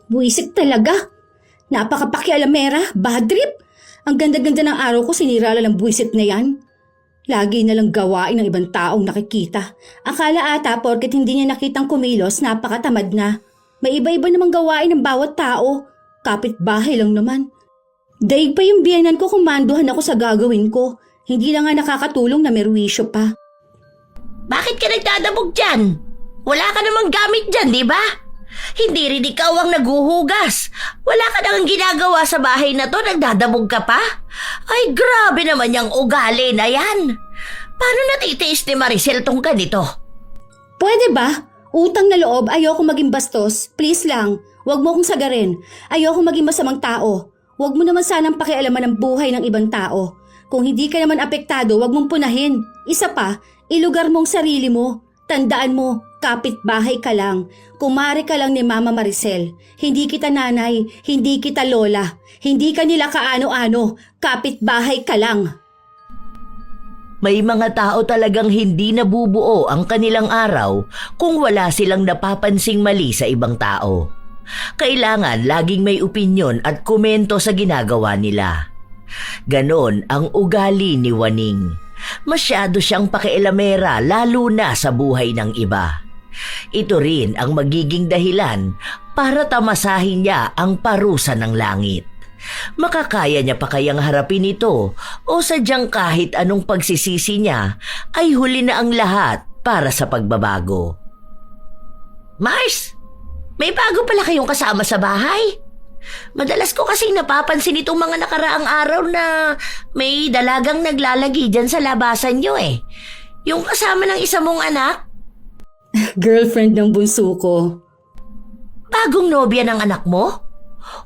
Buisik talaga. Napakapakialamera, bad trip. Ang ganda-ganda ng araw ko, sinira lang ng buisit na yan. Lagi na lang gawain ng ibang taong nakikita. Akala ata porket hindi niya nakitang kumilos, napakatamad na. May iba-iba namang gawain ng bawat tao. Kapitbahay lang naman. Daig pa yung biyenan ko, kumanduhan ako sa gagawin ko. Hindi lang nga nakakatulong na merwisyo pa. Bakit ka nagdadabog dyan? Wala ka namang gamit dyan, di ba? Hindi rin ikaw ang naguhugas. Wala ka nang ginagawa sa bahay na to, nagdadabog ka pa? Ay, grabe naman yung ugali na yan. Paano natitiis ni Maricel tong ganito? Pwede ba? Utang na loob, ayoko maging bastos. Please lang, wag mo akong sagarin. Ayoko maging masamang tao. Wag mo naman sanang pakialaman ng buhay ng ibang tao. Kung hindi ka naman apektado, wag mong punahin. Isa pa, ilugar mong sarili mo. Tandaan mo, kapitbahay ka lang. Kumare ka lang ni Mama Maricel. Hindi kita nanay, hindi kita lola. Hindi ka nila kaano-ano. Kapitbahay ka lang. May mga tao talagang hindi nabubuo ang kanilang araw kung wala silang napapansing mali sa ibang tao. Kailangan laging may opinyon at komento sa ginagawa nila. Ganon ang ugali ni Waning. Masyado siyang pakialamera lalo na sa buhay ng iba. Ito rin ang magiging dahilan para tamasahin niya ang parusa ng langit. Makakaya niya pa kayang harapin ito o sadyang kahit anong pagsisisi niya ay huli na ang lahat para sa pagbabago. Mars, may bago pala kayong kasama sa bahay? Madalas ko kasing napapansin itong mga nakaraang araw na may dalagang naglalagi dyan sa labasan nyo eh. Yung kasama ng isa mong anak? Girlfriend ng bunso ko. Bagong nobya ng anak mo?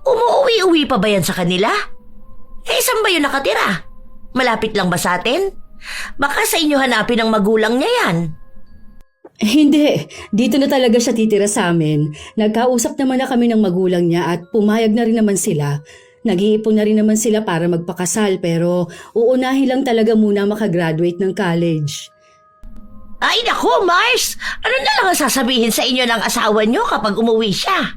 Umuwi-uwi pa ba yan sa kanila? Eh, saan ba yun nakatira? Malapit lang ba sa atin? Baka sa inyo hanapin ng magulang niya yan. Hindi, dito na talaga siya titira sa amin. Nagkausap naman na kami ng magulang niya at pumayag na rin naman sila. Nag-iipon na rin naman sila para magpakasal pero uunahin lang talaga muna makagraduate ng college. Ay naku, Mars! Ano na lang ang sasabihin sa inyo ng asawa niyo kapag umuwi siya?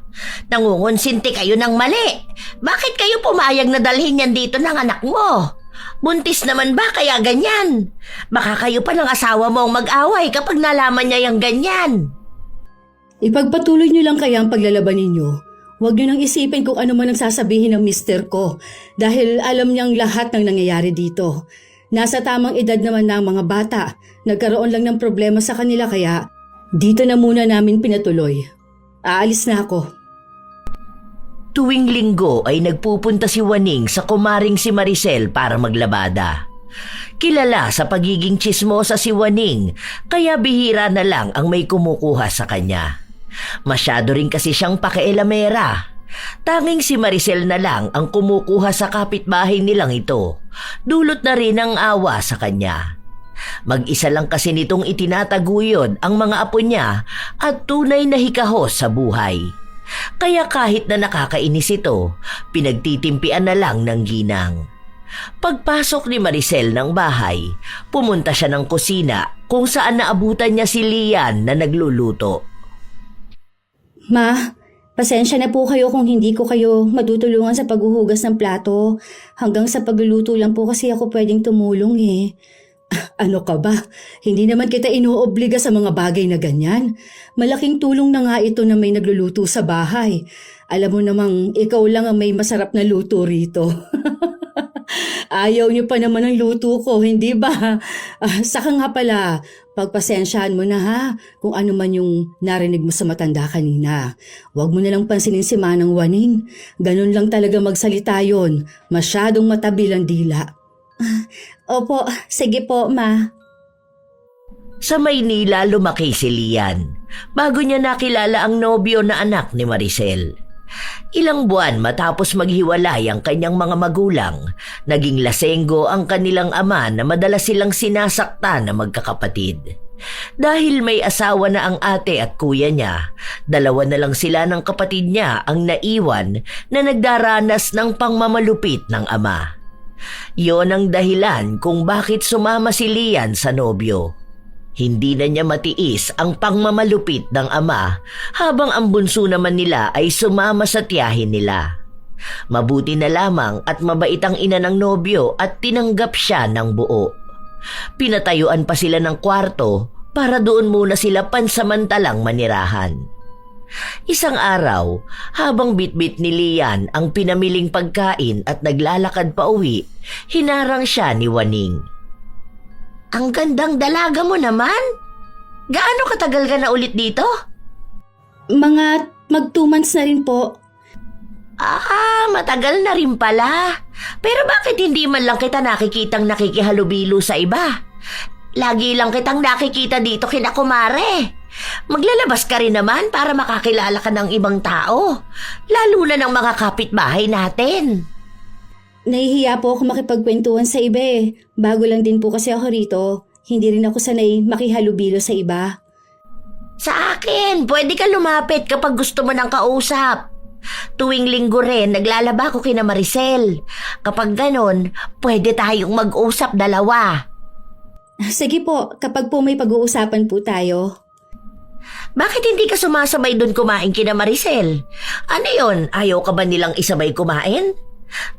Nangungonsinti kayo ng mali. Bakit kayo pumayag na dalhin yan dito ng anak mo? Buntis naman ba kaya ganyan? Baka kayo pa ng asawa mo ang mag-away kapag nalaman niya yung ganyan. Ipagpatuloy niyo lang kaya ang paglalaban ninyo. Huwag niyo nang isipin kung ano man ang sasabihin ng mister ko dahil alam niyang lahat ng nangyayari dito. Nasa tamang edad naman na ang mga bata. Nagkaroon lang ng problema sa kanila kaya dito na muna namin pinatuloy. Aalis na ako. Tuwing linggo ay nagpupunta si Waning sa kumaring si Maricel para maglabada. Kilala sa pagiging tsismosa si Waning kaya bihira na lang ang may kumukuha sa kanya. Masyado rin kasi siyang pakialamera. Tanging si Maricel na lang ang kumukuha sa kapitbahay nilang ito. Dulot na rin ang awa sa kanya. Mag-isa lang kasi nitong itinataguyod ang mga apo niya at tunay na hikahos sa buhay. Kaya kahit na nakakainis ito, pinagtitimpian na lang ng ginang. Pagpasok ni Maricel ng bahay, pumunta siya ng kusina kung saan naabutan niya si Lian na nagluluto. Ma, pasensya na po kayo kung hindi ko kayo matutulungan sa paghuhugas ng plato. Hanggang sa pagluluto lang po kasi ako pwedeng tumulong eh. Ano ka ba? Hindi naman kita inuobliga sa mga bagay na ganyan. Malaking tulong na nga ito na may nagluluto sa bahay. Alam mo namang ikaw lang ang may masarap na luto rito. Ayaw niyo pa naman ang luto ko, hindi ba? Saka nga pala, pagpasensyahan mo na ha kung ano man yung narinig mo sa matanda kanina. Huwag mo nalang pansinin si Manang Waning. Ganun lang talaga magsalita yon. Masyadong matabil ang dila. Opo, sige po, Ma. Sa Maynila lumaki si Lian bago niya nakilala ang nobyo na anak ni Maricel. Ilang buwan matapos maghiwalay ang kanyang mga magulang, naging lasenggo ang kanilang ama na madalas silang sinasaktan na magkakapatid. Dahil may asawa na ang ate at kuya niya, dalawa na lang sila ng kapatid niya ang naiwan na nagdaranas ng pangmamalupit ng ama. Yon ang dahilan kung bakit sumama si Lian sa nobyo. Hindi na niya matiis ang pangmamalupit ng ama habang ang bunso naman nila ay sumama sa tiyahin nila. Mabuti na lamang at mabait ang ina ng nobyo at tinanggap siya ng buo. Pinatayuan pa sila ng kwarto para doon muna sila pansamantalang manirahan. Isang araw, habang bitbit ni Lian ang pinamiling pagkain at naglalakad pa uwi, hinarang siya ni Waning. Ang gandang dalaga mo naman. Gaano katagal ka na ulit dito? Mga mag 2 months na rin po. Matagal na rin pala. Pero bakit hindi man lang kita nakikitang nakikihalubilo sa iba? Lagi lang kitang nakikita dito kina kumare. Maglalabas ka rin naman para makakilala ka ng ibang tao. Lalo na ng mga kapitbahay natin. Nahihiya po ako makipagkwentuhan sa iba eh. Bago lang din po kasi ako rito. Hindi rin ako sanay makihalubilo sa iba. Sa akin, pwede ka lumapit kapag gusto mo ng kausap. Tuwing linggo rin, naglalaba ko kina Maricel. Kapag ganon, pwede tayong mag-usap dalawa. Sige po, kapag po may pag-uusapan po tayo. Bakit hindi ka sumasabay doon kumain kina Maricel? Ano yon? Ayaw ka ba nilang isabay kumain?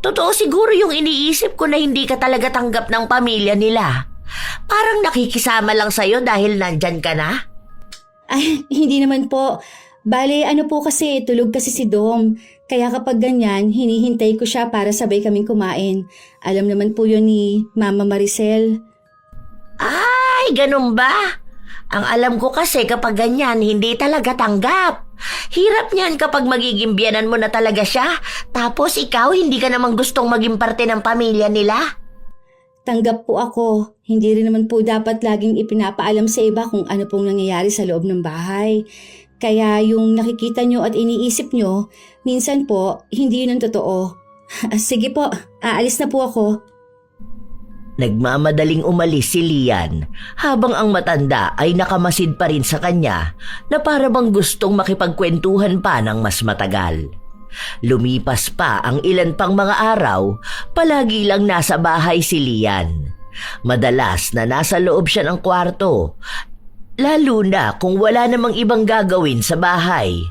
Totoo siguro yung iniisip ko na hindi ka talaga tanggap ng pamilya nila. Parang nakikisama lang sa'yo dahil nandyan ka na? Ay, hindi naman po. Bale, ano po kasi, tulog kasi si Dom. Kaya kapag ganyan, hinihintay ko siya para sabay kaming kumain. Alam naman po yun ni Mama Maricel. Ay, ganun ba? Ang alam ko kasi kapag ganyan, hindi talaga tanggap. Hirap niyan kapag magiging biyanan mo na talaga siya, tapos ikaw hindi ka namang gustong maging parte ng pamilya nila. Tanggap po ako. Hindi rin naman po dapat laging ipinapaalam sa iba kung ano pong nangyayari sa loob ng bahay. Kaya yung nakikita nyo at iniisip nyo, minsan po, hindi yun ang totoo. Sige po, aalis na po ako. Nagmamadaling umalis si Lian habang ang matanda ay nakamasid pa rin sa kanya na para bang gustong makipagkwentuhan pa ng mas matagal. Lumipas pa ang ilan pang mga araw, palagi lang nasa bahay si Lian. Madalas na nasa loob siya ng kwarto, lalo na kung wala namang ibang gagawin sa bahay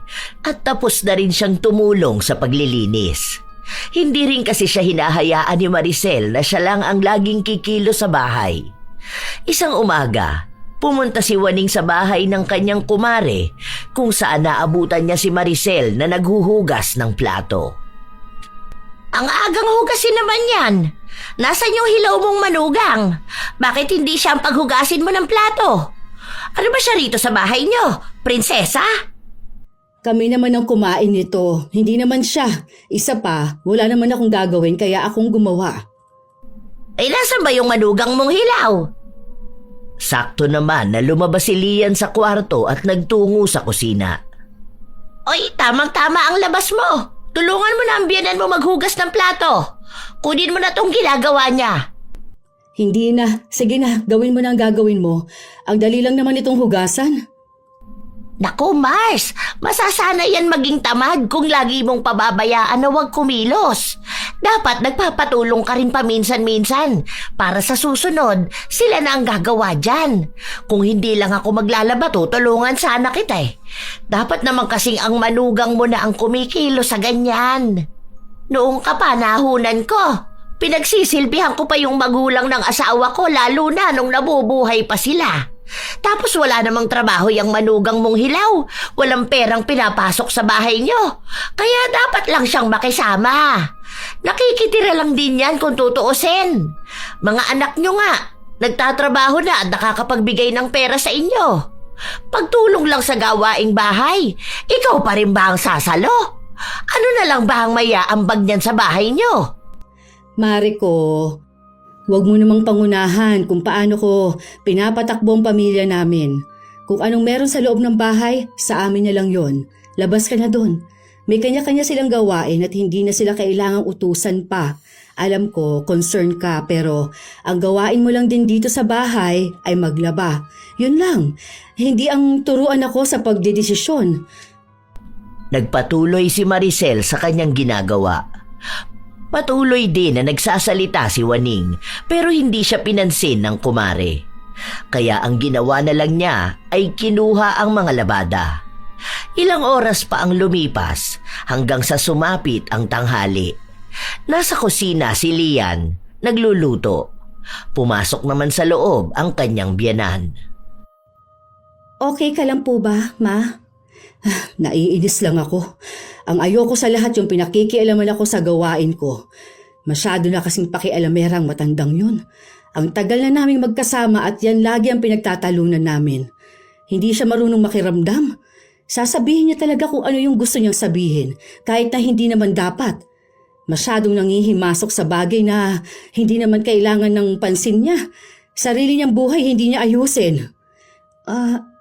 at tapos na rin siyang tumulong sa paglilinis. Hindi rin kasi siya hinahayaan ni Maricel na siya lang ang laging kikilo sa bahay. Isang umaga, pumunta si Waning sa bahay ng kanyang kumare kung saan naabutan niya si Maricel na naghuhugas ng plato. Ang agang hugasin naman yan. Nasaan yung hilaw mong manugang? Bakit hindi siya ang paghugasin mo ng plato? Ano ba siya rito sa bahay niyo? Prinsesa? Kami naman ang kumain nito. Hindi naman siya. Isa pa, wala naman akong gagawin kaya akong gumawa. Ay, nasan ba yung manugang mong hilaw? Sakto naman na lumabas si Lian sa kwarto at nagtungo sa kusina. Oy, tamang-tama ang labas mo. Tulungan mo na ang biyanan mo maghugas ng plato. Kunin mo na tong ginagawa niya. Hindi na. Sige na, gawin mo na ang gagawin mo. Ang dali lang naman itong hugasan. Naku, Mars, masasana yan maging tamad kung lagi mong pababayaan na huwag kumilos. Dapat nagpapatulong ka rin paminsan-minsan para sa susunod, sila na ang gagawa dyan. Kung hindi lang ako maglalaba, tutulungan sana kita eh. Dapat naman kasing ang manugang mo na ang kumikilo sa ganyan. Noong kapanahunan ko, pinagsisilbihan ko pa yung magulang ng asawa ko lalo na nung nabubuhay pa sila. Tapos wala namang trabaho yung manugang mong hilaw. Walang perang pinapasok sa bahay nyo. Kaya dapat lang siyang makisama. Nakikitira lang din yan kung tutuusin. Mga anak nyo nga, nagtatrabaho na at nakakapagbigay ng pera sa inyo. Pagtulong lang sa gawaing bahay, ikaw pa rin ba ang sasalo? Ano na lang ba ang mayaambag niyan sa bahay nyo? Mariko, huwag mo namang pangunahan kung paano ko pinapatakbo ang pamilya namin. Kung anong meron sa loob ng bahay, sa amin na lang yon. Labas ka na doon. May kanya-kanya silang gawain at hindi na sila kailangang utusan pa. Alam ko, concern ka, pero ang gawain mo lang din dito sa bahay ay maglaba. Yun lang. Hindi ang turuan ako sa pagdedesisyon. Nagpatuloy si Maricel sa kanyang ginagawa. Patuloy din na nagsasalita si Waning pero hindi siya pinansin ng kumare. Kaya ang ginawa na lang niya ay kinuha ang mga labada. Ilang oras pa ang lumipas hanggang sa sumapit ang tanghali. Nasa kusina si Lian, nagluluto. Pumasok naman sa loob ang kanyang biyenan. Okay ka lang po ba, Ma? Naiinis lang ako. Ang ayoko sa lahat yung pinakikialaman ako sa gawain ko. Masyado na kasing pakialamerang matandang yun. Ang tagal na naming magkasama at yan lagi ang pinagtatalunan namin. Hindi siya marunong makiramdam. Sasabihin niya talaga kung ano yung gusto niyang sabihin, kahit na hindi naman dapat. Masyadong nangihimasok sa bagay na hindi naman kailangan ng pansin niya. Sarili niyang buhay hindi niya ayusin.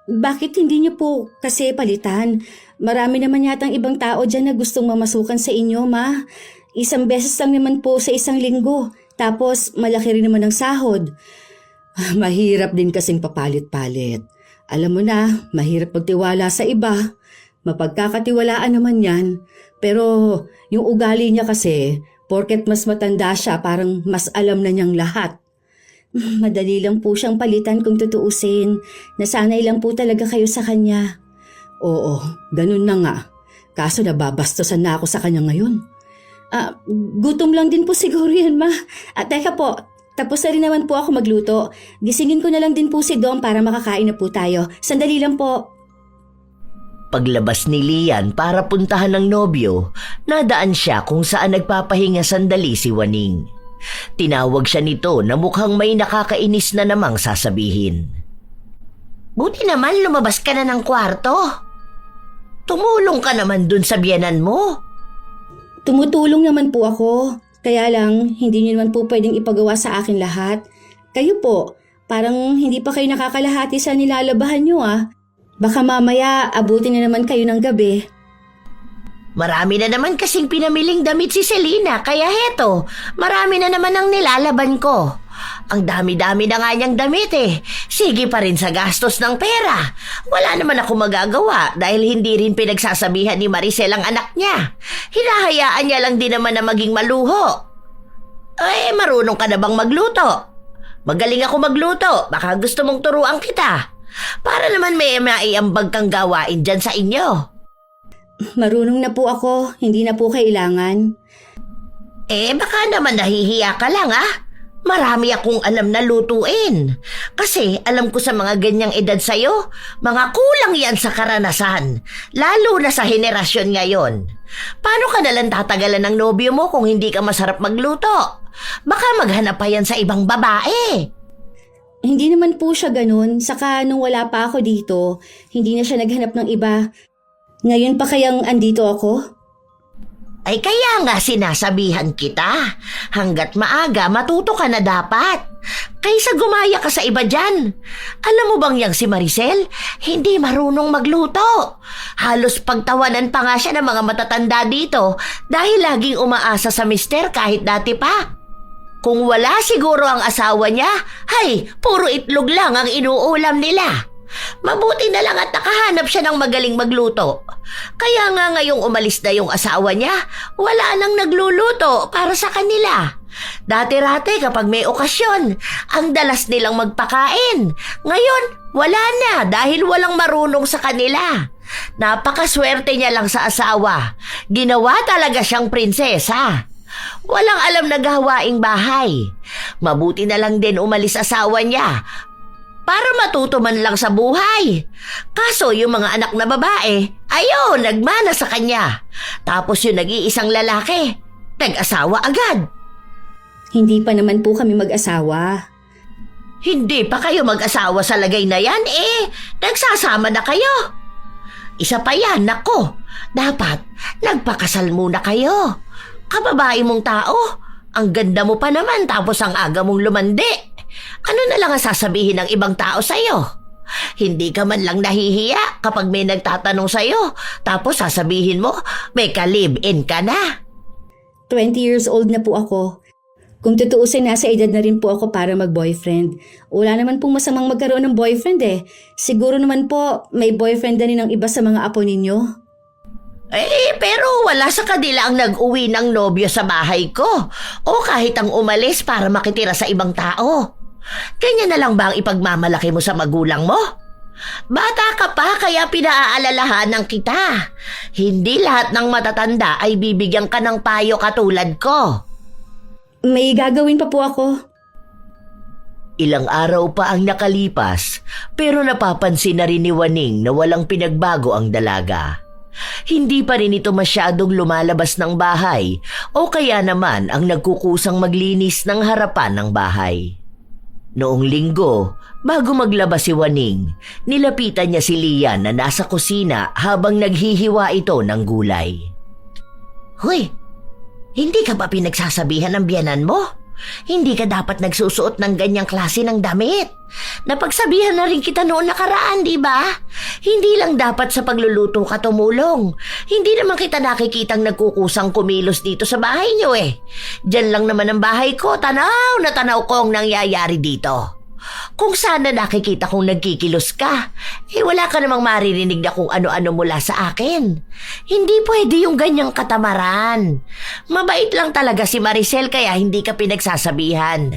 Bakit hindi niyo po kasi palitan? Marami naman yatang ibang tao dyan na gustong mamasukan sa inyo, Ma. Isang beses lang naman po sa isang linggo. Tapos malaki rin naman ang sahod. Mahirap din kasing papalit-palit. Alam mo na, mahirap magtiwala sa iba. Mapagkakatiwalaan naman yan. Pero yung ugali niya kasi, porket mas matanda siya, parang mas alam na niyang lahat. Madali lang po siyang palitan kung tutuusin. Nasanay lang po talaga kayo sa kanya. Oo, ganun na nga. Kaso nababastosan na ako sa kanya ngayon. Gutom lang din po siguro yan, Ma. Teka po, tapos na rin naman po ako magluto. Gisingin ko na lang din po si Dom para makakain na po tayo. Sandali lang po. Paglabas ni Lian para puntahan ng nobyo, nadaan siya kung saan nagpapahinga sandali si Waning. Tinawag siya nito na mukhang may nakakainis na namang sasabihin. Buti naman lumabas ka na ng kwarto. Tumulong ka naman dun sa biyenan mo. Tumutulong naman po ako. Kaya lang, hindi niyo naman po pwedeng ipagawa sa akin lahat. Kayo po, parang hindi pa kayo nakakalahati sa nilalabahan niyo Baka mamaya abutin na naman kayo ng gabi. Marami na naman kasing pinamiling damit si Selena, kaya heto, marami na naman ang nilalaban ko. Ang dami-dami na nga niyang damit Sige pa rin sa gastos ng pera. Wala naman ako magagawa dahil hindi rin pinagsasabihan ni Maricel ang anak niya. Hinahayaan niya lang din naman na maging maluho. Marunong ka na bang magluto? Magaling ako magluto, baka gusto mong turuan kita. Para naman may maiambag kang gawain dyan sa inyo. Marunong na po ako, hindi na po kailangan. Baka naman nahihiya ka lang Marami akong alam na lutuin. Kasi alam ko sa mga ganyang edad sa'yo, mga kulang yan sa karanasan. Lalo na sa henerasyon ngayon. Paano ka nalang tatagalan ng nobyo mo kung hindi ka masarap magluto? Baka maghanap pa yan sa ibang babae. Hindi naman po siya ganun. Saka nung wala pa ako dito, hindi na siya naghanap ng iba. Ngayon pa kayang andito ako? Ay kaya nga sinasabihan kita. Hanggat maaga matuto ka na dapat. Kaysa gumaya ka sa iba dyan. Alam mo bang yang si Maricel? Hindi marunong magluto. Halos pagtawanan pa nga siya ng mga matatanda dito dahil laging umaasa sa mister kahit dati pa. Kung wala siguro ang asawa niya, puro itlog lang ang inuulam nila. Mabuti na lang at nakahanap siya ng magaling magluto. Kaya nga ngayong umalis na yung asawa niya, wala nang nagluluto para sa kanila. Dati-rate kapag may okasyon, ang dalas nilang magpakain. Ngayon, wala na dahil walang marunong sa kanila. Napakaswerte niya lang sa asawa. Ginawa talaga siyang prinsesa. Walang alam na gawaing bahay. Mabuti na lang din umalis asawa niya para matuto man lang sa buhay. Kaso yung mga anak na babae, nagmana sa kanya. Tapos yung nag-iisang lalaki, nag-asawa agad. Hindi pa naman po kami mag-asawa. Hindi pa kayo mag-asawa sa lagay na yan nagsasama na kayo. Isa pa yan, nako. Dapat nagpakasal muna kayo. Kababae mong tao, ang ganda mo pa naman tapos ang aga mong lumandi. Ano na lang ang sasabihin ng ibang tao sa'yo? Hindi ka man lang nahihiya kapag may nagtatanong sa'yo, tapos sasabihin mo, may ka-live-in ka na. 20 years old na po ako. Kung tutuusin, nasa edad na rin po ako para mag-boyfriend. Wala naman pong masamang magkaroon ng boyfriend Siguro naman po, may boyfriend na rin ang iba sa mga apo ninyo. Pero wala sa kanila ang nag-uwi ng nobyo sa bahay ko o kahit ang umalis para makitira sa ibang tao. Ganyan na lang ba ang ipagmamalaki mo sa magulang mo? Bata ka pa kaya pinaaalalahanan kita. Hindi lahat ng matatanda ay bibigyan ka ng payo katulad ko. May gagawin pa po ako. Ilang araw pa ang nakalipas pero napapansin na rin ni Waning na walang pinagbago ang dalaga. Hindi pa rin ito masyadong lumalabas ng bahay o kaya naman ang nagkukusang maglinis ng harapan ng bahay. Noong linggo, bago maglabas si Waning, nilapitan niya si Lian na nasa kusina habang naghihiwa ito ng gulay. Hoy, hindi ka ba pinagsasabihan ng biyanan mo? Hindi ka dapat nagsusuot ng ganyang klase ng damit. Napagsabihan na rin kita noon nakaraan, di ba? Hindi lang dapat sa pagluluto ka tumulong. Hindi naman kita nakikitang nagkukusang kumilos dito sa bahay niyo eh. Diyan lang naman ang bahay ko, tanaw na tanaw ko ang nangyayari dito. Kung sana nakikita kong nagkikilos ka, wala ka namang maririnig na kung ano-ano mula sa akin. Hindi pwede yung ganyang katamaran. Mabait lang talaga si Maricel kaya hindi ka pinagsasabihan.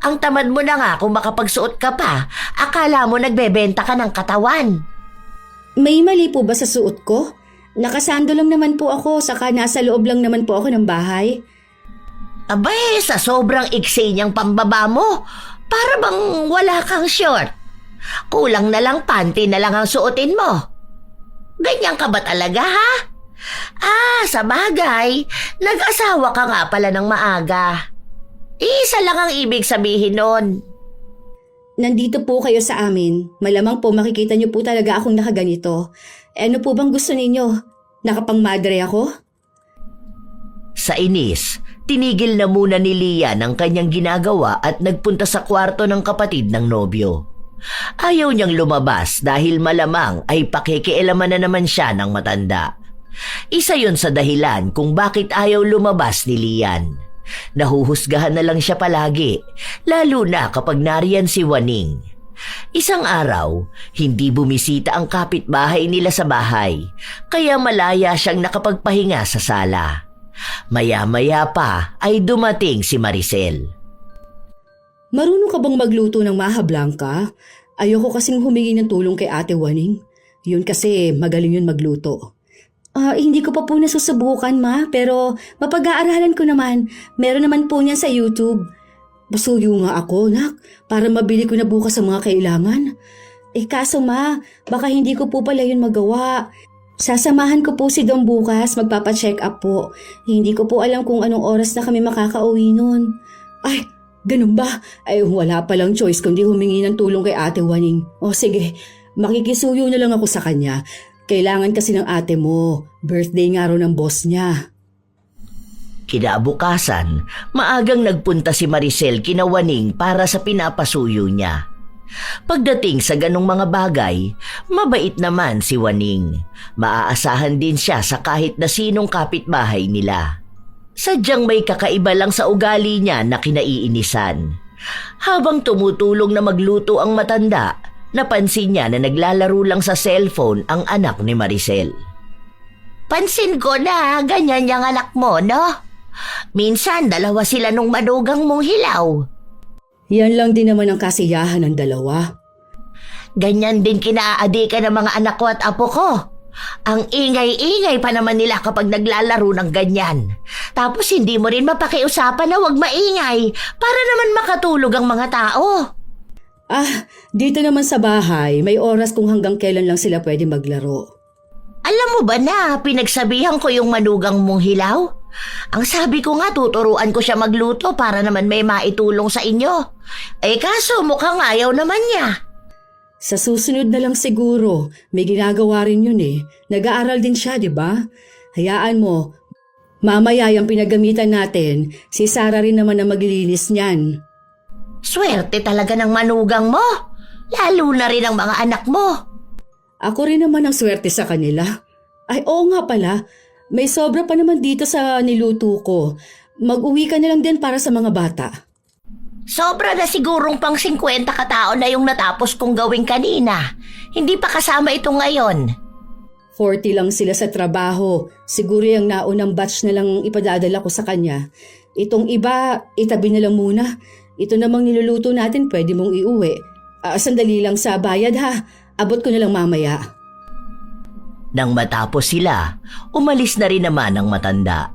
Ang tamad mo na nga kung makapagsuot ka pa, akala mo nagbebenta ka ng katawan. May mali po ba sa suot ko? Nakasando lang naman po ako, saka nasa loob lang naman po ako ng bahay. Abay, sa sobrang iksi niyang pambaba mo, para bang wala kang short. Kulang na lang panty na lang ang suotin mo. Ganyan ka ba talaga, ha? Sa bagay, nag-asawa ka nga pala ng maaga. Isa lang ang ibig sabihin nun. Nandito po kayo sa amin. Malamang po makikita niyo po talaga akong nakaganito. Ano po bang gusto ninyo? Nakapangmadre ako? Sa inis, tinigil na muna ni Lian ang kanyang ginagawa at nagpunta sa kwarto ng kapatid ng nobyo. Ayaw niyang lumabas dahil malamang ay pakikialaman na naman siya ng matanda. Isa yon sa dahilan kung bakit ayaw lumabas ni Lian. Nahuhusgahan na lang siya palagi, lalo na kapag nariyan si Waning. Isang araw, hindi bumisita ang kapitbahay nila sa bahay, kaya malaya siyang nakapagpahinga sa sala. Maya-maya pa ay dumating si Maricel. Marunong ka bang magluto ng maha blanca? Ayoko kasing humingi ng tulong kay Ate Waning. Yun kasi magaling yun magluto. Hindi ko pa po nasusubukan, Ma, pero mapag-aaralan ko naman. Meron naman po niyan sa YouTube. Basuyo nga ako, nak, para mabili ko na bukas ang mga kailangan. Kaso Ma, baka hindi ko po pala yun magawa. Sasamahan ko po si Dom bukas, magpapacheck up po. Hindi ko po alam kung anong oras na kami makakauwi nun. Ay, ganun ba? Ay, wala palang choice kundi humingi ng tulong kay Ate Waning. Sige, makikisuyo na lang ako sa kanya. Kailangan kasi ng ate mo. Birthday nga raw ng boss niya. Kinabukasan, maagang nagpunta si Maricel kina Waning para sa pinapasuyo niya. Pagdating sa ganong mga bagay, mabait naman si Waning. Maaasahan din siya sa kahit na sinong kapitbahay nila. Sadyang may kakaiba lang sa ugali niya na kinaiinisan. Habang tumutulong na magluto ang matanda, napansin niya na naglalaro lang sa cellphone ang anak ni Maricel. Pansin ko na ganyan yung anak mo, no? Minsan dalawa sila nung manugang mong hilaw. Yan lang din naman ang kasiyahan ng dalawa. Ganyan din kinaaadikan ng mga anak ko at apo ko. Ang ingay-ingay pa naman nila kapag naglalaro ng ganyan. Tapos hindi mo rin mapakiusapan na wag maingay para naman makatulog ang mga tao. Dito naman sa bahay, may oras kung hanggang kailan lang sila pwede maglaro. Alam mo ba na pinagsabihan ko yung manugang mong hilaw? Ang sabi ko nga tuturuan ko siya magluto para naman may maitulong sa inyo. Kaso mukhang ayaw naman niya. Sa susunod na lang siguro, may ginagawa rin yun eh. Nag-aaral din siya, di ba? Hayaan mo, mamaya yung pinagamitan natin, si Sarah rin naman ang maglilinis niyan. Swerte talaga ng manugang mo, lalo na rin ang mga anak mo. Ako rin naman ang swerte sa kanila. Ay, oo nga pala, may sobra pa naman dito sa niluto ko. Mag-uwi ka na lang din para sa mga bata. Sobra na sigurong pang 50 katao na yung natapos kong gawin kanina. Hindi pa kasama ito ngayon. 40 lang sila sa trabaho. Siguro yung naunang batch na lang ipadadala ko sa kanya. Itong iba, itabi na lang muna. Ito namang niluluto natin pwede mong iuwi. Sandali lang sa bayad ha. Abot ko na lang mamaya. Nang matapos sila, umalis na rin naman ang matanda.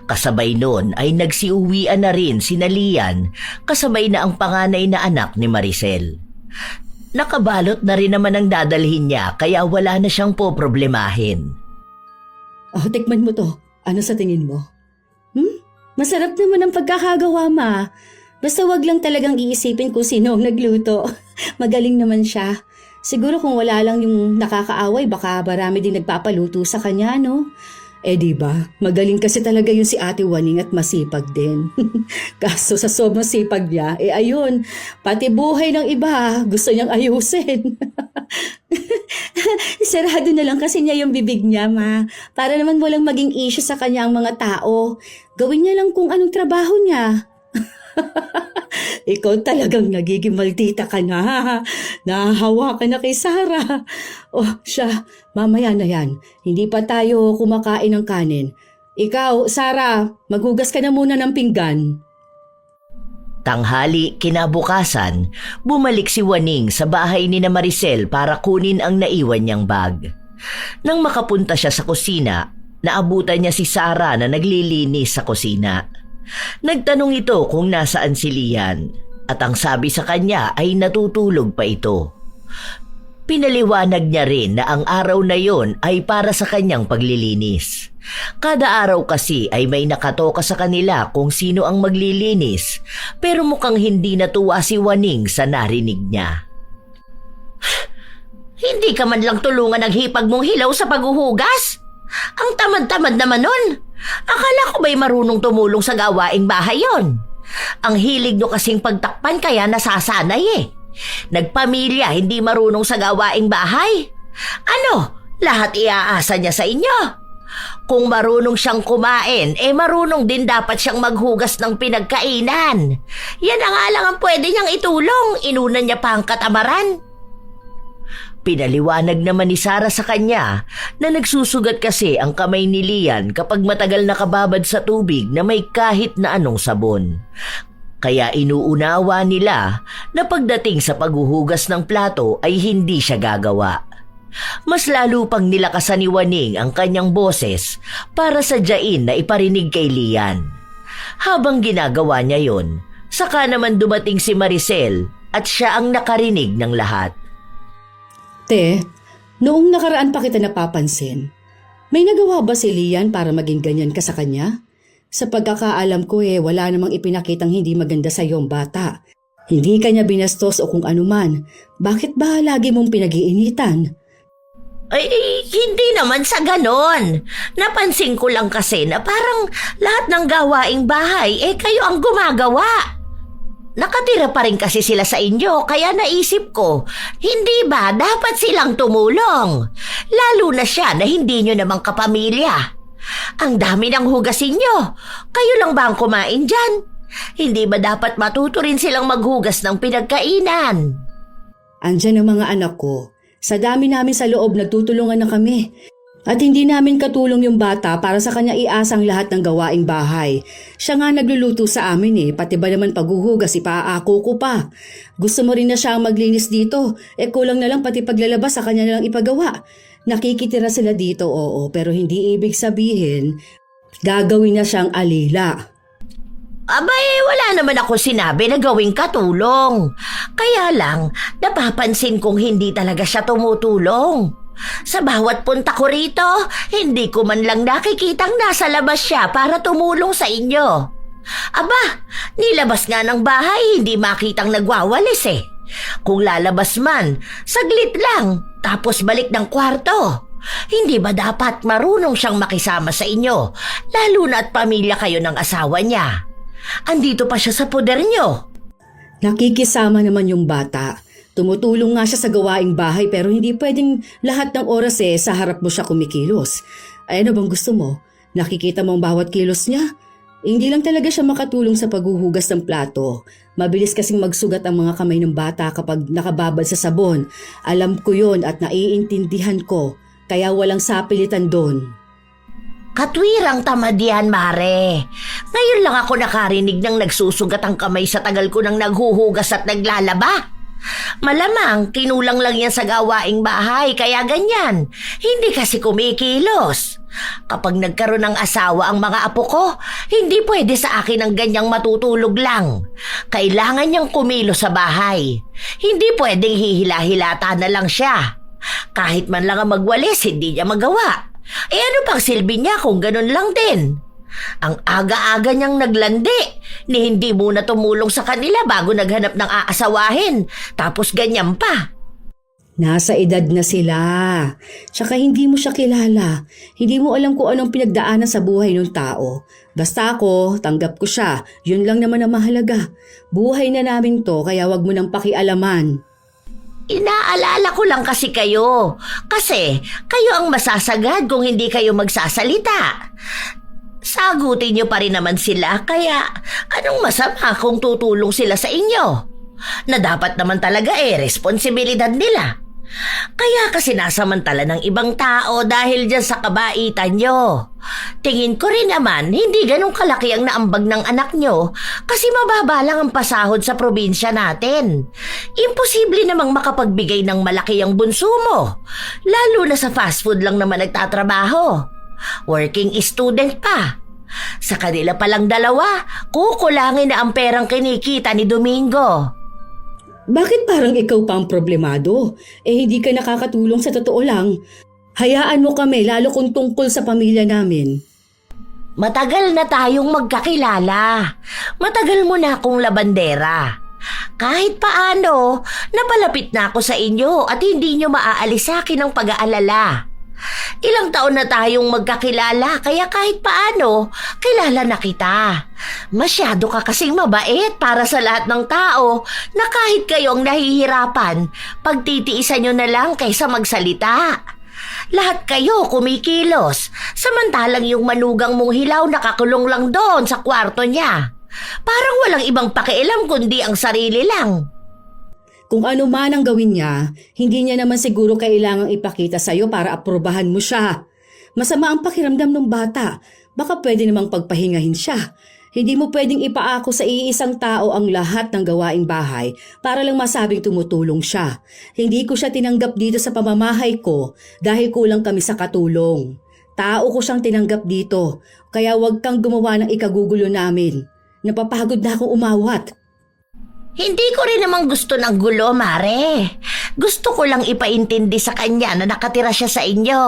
Kasabay noon ay nagsiuwian na rin si Lian, kasabay na ang panganay na anak ni Maricel. Nakabalot na rin naman ang dadalhin niya kaya wala na siyang poproblemahin. Tikman mo to. Ano sa tingin mo? Masarap naman ang pagkakagawa, ma. Basta wag lang talagang iisipin kung sino ang nagluto. Magaling naman siya. Siguro kung wala lang yung nakakaaway, baka marami din nagpapaluto sa kanya, no? Diba? Magaling kasi talaga yun si Ate Waning at masipag din. Kaso sa sobrang sipag niya, ayun, pati buhay ng iba, gusto niyang ayusin. Sarado na lang kasi niya yung bibig niya, ma. Para naman walang maging issue sa kanya ang mga tao. Gawin niya lang kung anong trabaho niya. Ikaw talagang nagiging maldita ka na. Nahahawa ka na kay Sarah. Siya, mamaya na yan. Hindi pa tayo kumakain ng kanin. Ikaw, Sarah, maghugas ka na muna ng pinggan. Tanghali kinabukasan, bumalik si Waning sa bahay ni na Maricel para kunin ang naiwan niyang bag. Nang makapunta siya sa kusina, naabutan niya si Sarah na naglilinis sa kusina. Nagtanong ito kung nasaan si Lian at ang sabi sa kanya ay natutulog pa ito. Pinaliwanag niya rin na ang araw na yon ay para sa kanyang paglilinis. Kada araw kasi ay may nakatoka sa kanila kung sino ang maglilinis, pero mukhang hindi natuwa si Waning sa narinig niya. Hindi ka man lang tulungan ng hipag mong hilaw sa paghuhugas? Ang tamad-tamad naman nun. Akala ko ba'y marunong tumulong sa gawaing bahay yon? Ang hilig nyo kasing pagtakpan kaya nasasanay eh. Nagpamilya hindi marunong sa gawaing bahay. Ano, lahat iaasa niya sa inyo? Kung marunong siyang kumain, marunong din dapat siyang maghugas ng pinagkainan. Yan ang nga lang ang pwede niyang itulong, inunan niya pa ang katamaran. Pinaliwanag naman ni Sarah sa kanya na nagsusugat kasi ang kamay ni Lian kapag matagal nakababad sa tubig na may kahit na anong sabon. Kaya inuunawa nila na pagdating sa paghuhugas ng plato ay hindi siya gagawa. Mas lalo pang nilakasan ni Waning ang kanyang boses para sadyain na iparinig kay Lian. Habang ginagawa niya yon, saka naman dumating si Maricel at siya ang nakarinig ng lahat. Te, noong nakaraan pa kita napapansin, may nagawa ba si Lian para maging ganyan ka sa kanya? Sa pagkakaalam ko wala namang ipinakitang hindi maganda sa iyong bata. Hindi ka niya binastos o kung anuman. Bakit ba lagi mong pinag-iinitan? Hindi naman sa ganon. Napansin ko lang kasi na parang lahat ng gawaing bahay kayo ang gumagawa. Nakatira pa rin kasi sila sa inyo kaya naisip ko, hindi ba dapat silang tumulong? Lalo na siya na hindi nyo namang kapamilya. Ang dami ng hugasin nyo. Kayo lang ba ang kumain dyan? Hindi ba dapat matuto rin silang maghugas ng pinagkainan? Andyan ang mga anak ko. Sa dami namin sa loob nagtutulungan na kami. At hindi namin katulong yung bata para sa kanya iasang lahat ng gawaing bahay. Siya nga nagluluto sa amin pati ba naman paghuhugas ipaako ko pa. Gusto mo rin na siya ang maglinis dito, kulang na lang pati paglalabas sa kanya na lang ipagawa. Nakikitira sila dito, oo, pero hindi ibig sabihin gagawin na siyang alila. Abay, wala naman ako sinabi na gawing katulong. Kaya lang, napapansin kong hindi talaga siya tumutulong. Sa bawat punta ko rito, hindi ko man lang nakikitang nasa labas siya para tumulong sa inyo. Aba, nilabas nga ng bahay, hindi makitang nagwawalis Kung lalabas man, saglit lang, tapos balik ng kwarto. Hindi ba dapat marunong siyang makisama sa inyo, lalo na at pamilya kayo ng asawa niya? Andito pa siya sa poder niyo. Nakikisama naman yung bata. Tumutulong nga siya sa gawaing bahay pero hindi pwedeng lahat ng oras sa harap mo siya kumikilos. Ano bang gusto mo? Nakikita mo ang bawat kilos niya? Hindi lang talaga siya makatulong sa paghuhugas ng plato. Mabilis kasing magsugat ang mga kamay ng bata kapag nakababad sa sabon. Alam ko yon at naiintindihan ko, kaya walang sapilitan doon. Katwirang tamad yan, Mare. Ngayon lang ako nakarinig ng nagsusugat ang kamay sa tagal ko nang naghuhugas at naglalaba. Malamang kinulang lang yan sa gawaing bahay, kaya ganyan. Hindi kasi kumikilos. Kapag nagkaroon ng asawa ang mga apo ko, hindi pwede sa akin ang ganyang matutulog lang. Kailangan niyang kumilos sa bahay. Hindi pwedeng hihila-hilata na lang siya. Kahit man lang ang magwalis, hindi niya magawa. Ano pang silbi niya kung ganun lang din? Ang aga-aga niyang naglandi, ni hindi muna tumulong sa kanila bago naghanap ng aasawahin. Tapos ganyan pa. Nasa edad na sila. Tsaka hindi mo siya kilala. Hindi mo alam kung anong pinagdaanan sa buhay ng tao. Basta ako, tanggap ko siya. Yun lang naman ang mahalaga. Buhay na namin to, kaya wag mo nang pakialaman. Inaalala ko lang kasi kayo. Kasi kayo ang masasagad kung hindi kayo magsasalita. Sagutin niyo pa rin naman sila, kaya anong masama kung tutulong sila sa inyo? Na dapat naman talaga responsibilidad nila. Kaya kasi nasamantala ng ibang tao dahil dyan sa kabaitan nyo. Tingin ko rin naman hindi ganun kalaki ang naambag ng anak nyo kasi mababa lang ang pasahod sa probinsya natin. Imposible namang makapagbigay ng malaki ang bunso mo. Lalo na sa fast food lang naman nagtatrabaho. Working student pa. Sa kanila palang dalawa, kukulangin na ang perang kinikita ni Domingo. Bakit parang ikaw pa ang problemado? Hindi ka nakakatulong sa totoo lang. Hayaan mo kami lalo kung tungkol sa pamilya namin. Matagal na tayong magkakilala. Matagal mo na akong labandera. Kahit paano, napalapit na ako sa inyo at hindi nyo maaalis sa akin ang pag-aalala. Ilang taon na tayong magkakilala kaya kahit paano, kilala na kita. Masyado ka kasing mabait para sa lahat ng tao na kahit kayo ang nahihirapan, pagtitiisan nyo na lang kaysa magsalita. Lahat kayo kumikilos, samantalang yung manugang mong hilaw nakakulong lang doon sa kwarto niya. Parang walang ibang pakialam kundi ang sarili lang. Kung ano man ang gawin niya, hindi niya naman siguro kailangang ipakita sa'yo para aprobahan mo siya. Masama ang pakiramdam ng bata. Baka pwede namang pagpahingahin siya. Hindi mo pwedeng ipaako sa iisang tao ang lahat ng gawaing bahay para lang masabing tumutulong siya. Hindi ko siya tinanggap dito sa pamamahay ko dahil kulang kami sa katulong. Tao ko siyang tinanggap dito, kaya huwag kang gumawa ng ikagugulo namin. Napapagod na akong umawat. Hindi ko rin naman gusto ng gulo, Mare. Gusto ko lang ipaintindi sa kanya na nakatira siya sa inyo.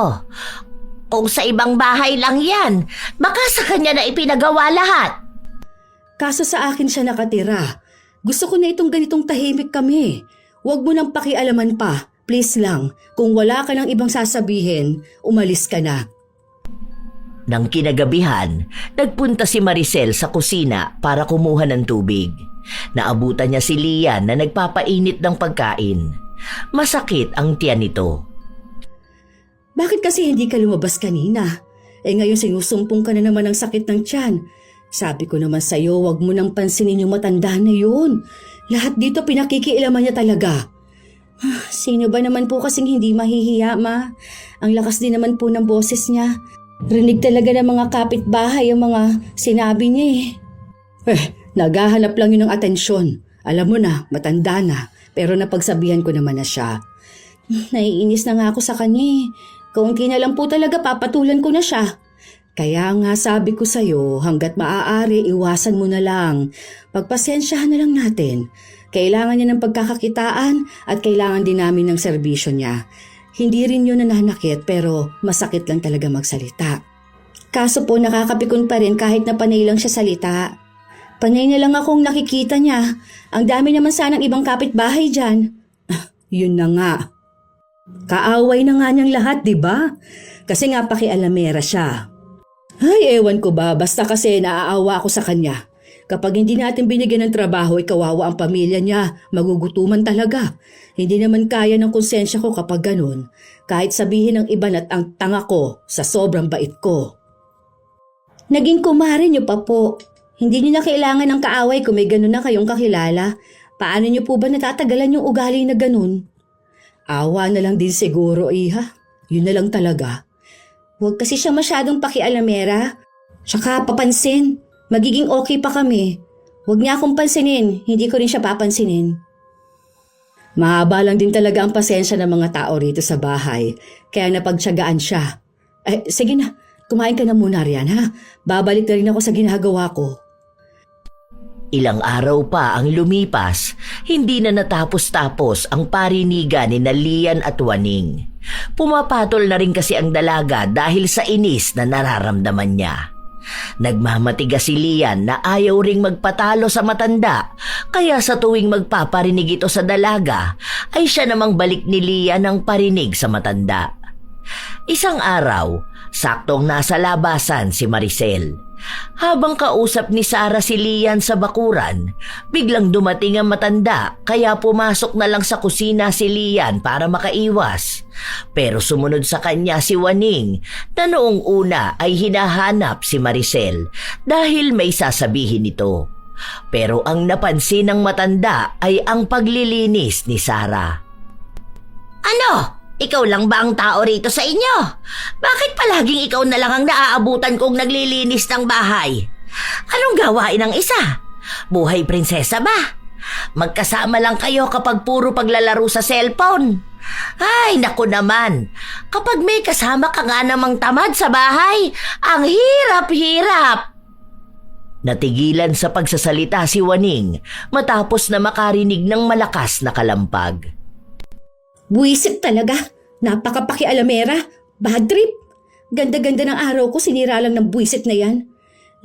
Kung sa ibang bahay lang yan, baka sa kanya na ipinagawa lahat. Kaso sa akin siya nakatira. Gusto ko na itong ganitong tahimik kami. Huwag mo nang pakialaman pa. Please lang, kung wala ka ng ibang sasabihin, umalis ka na. Nang kinagabihan, nagpunta si Maricel sa kusina para kumuha ng tubig. Naabutan niya si Lian na nagpapainit ng pagkain. Masakit ang tiyan nito. Bakit kasi hindi ka lumabas kanina? Ngayon sinusumpong ka na naman ng sakit ng tiyan. Sabi ko naman sa'yo, wag mo nang pansinin yung matanda na yun. Lahat dito pinakikialaman niya talaga. Sino ba naman po kasing hindi mahihiya, ma? Ang lakas din naman po ng boses niya. Rinig talaga ng mga kapitbahay ang mga sinabi niya naghahanap lang yun ng atensyon. Alam mo na, matanda na, pero napagsabihan ko naman na siya. Naiinis na nga ako sa kanya. Kaunti na lang po talaga papatulan ko na siya. Kaya nga sabi ko sa'yo, hanggat maaari, iwasan mo na lang. Pagpasensyahan na lang natin. Kailangan niya ng pagkakakitaan at kailangan din namin ng serbisyo niya. Hindi rin yun nananakit pero masakit lang talaga magsalita. Kaso po nakakapikon pa rin kahit na panay lang siya salita. Panay na lang akong nakikita niya. Ang dami naman sanang ibang kapitbahay dyan. Yun na nga. Kaaway na nga niyang lahat, di ba? Kasi nga pakialamera siya. Ay, ewan ko ba, basta kasi naaawa ako sa kanya. Kapag hindi natin binigyan ng trabaho, kawawa ang pamilya niya, magugutuman talaga. Hindi naman kaya ng konsensya ko kapag ganun. Kahit sabihin ng iba na ang tanga ko sa sobrang bait ko. Naging kumare niyo pa po. Hindi niyo na kailangan ng kaaway kung may ganun na kayong kakilala. Paano niyo po ba natatagalan yung ugali na ganun? Awa na lang din siguro, iha. Yun na lang talaga. Huwag kasi siya masyadong pakialamera. Tsaka papansin, magiging okay pa kami. Huwag niya akong pansinin, hindi ko rin siya papansinin. Mahaba lang din talaga ang pasensya ng mga tao rito sa bahay, kaya napagtiyagaan siya. Sige na, kumain ka na muna riyan ha. Babalik na rin ako sa ginagawa ko. Ilang araw pa ang lumipas, hindi na natapos-tapos ang parinigan ni Lian at Waning. Pumapatol na rin kasi ang dalaga dahil sa inis na nararamdaman niya. Nagmamatigas si Lian na ayaw ring magpatalo sa matanda, kaya sa tuwing magpaparinig ito sa dalaga, ay siya namang balik ni Lian ang parinig sa matanda. Isang araw, saktong nasa labasan si Maricel. Habang kausap ni Sarah si Lian sa bakuran, biglang dumating ang matanda kaya pumasok na lang sa kusina si Lian para makaiwas. Pero sumunod sa kanya si Waning na noong una ay hinahanap si Maricel dahil may sasabihin ito. Pero ang napansin ng matanda ay ang paglilinis ni Sarah. Ano? Ikaw lang ba ang tao rito sa inyo? Bakit palaging ikaw na lang ang naaabutan kong naglilinis ng bahay? Anong gawain ng isa? Buhay prinsesa ba? Magkasama lang kayo kapag puro paglalaro sa cellphone. Ay, naku naman. Kapag may kasama ka nga namang tamad sa bahay, ang hirap-hirap. Natigilan sa pagsasalita si Waning matapos na makarinig ng malakas na kalampag. Buwisit talaga. Napakapakialamera. Bad trip. Ganda-ganda ng araw ko, sinira lang ng buwisit na yan.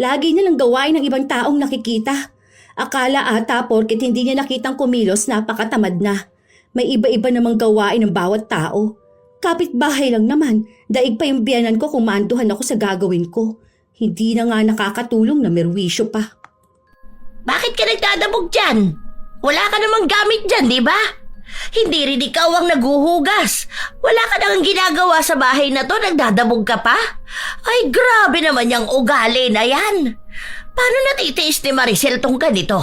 Lagi nilang gawain ng ibang taong nakikita. Akala ata porket hindi niya nakitang kumilos, napakatamad na. May iba-iba namang gawain ng bawat tao. Kapitbahay lang naman, daig pa yung biyanan ko kung maanduhan ako sa gagawin ko. Hindi na nga nakakatulong na merwisyo pa. Bakit ka nagdadabog dyan? Wala ka namang gamit dyan, di ba? Hindi rin ikaw ang naguhugas. Wala ka nang ginagawa sa bahay na to, nagdadabog ka pa? Ay, grabe naman yung ugali na yan. Paano natitiis ni Maricel tong ganito?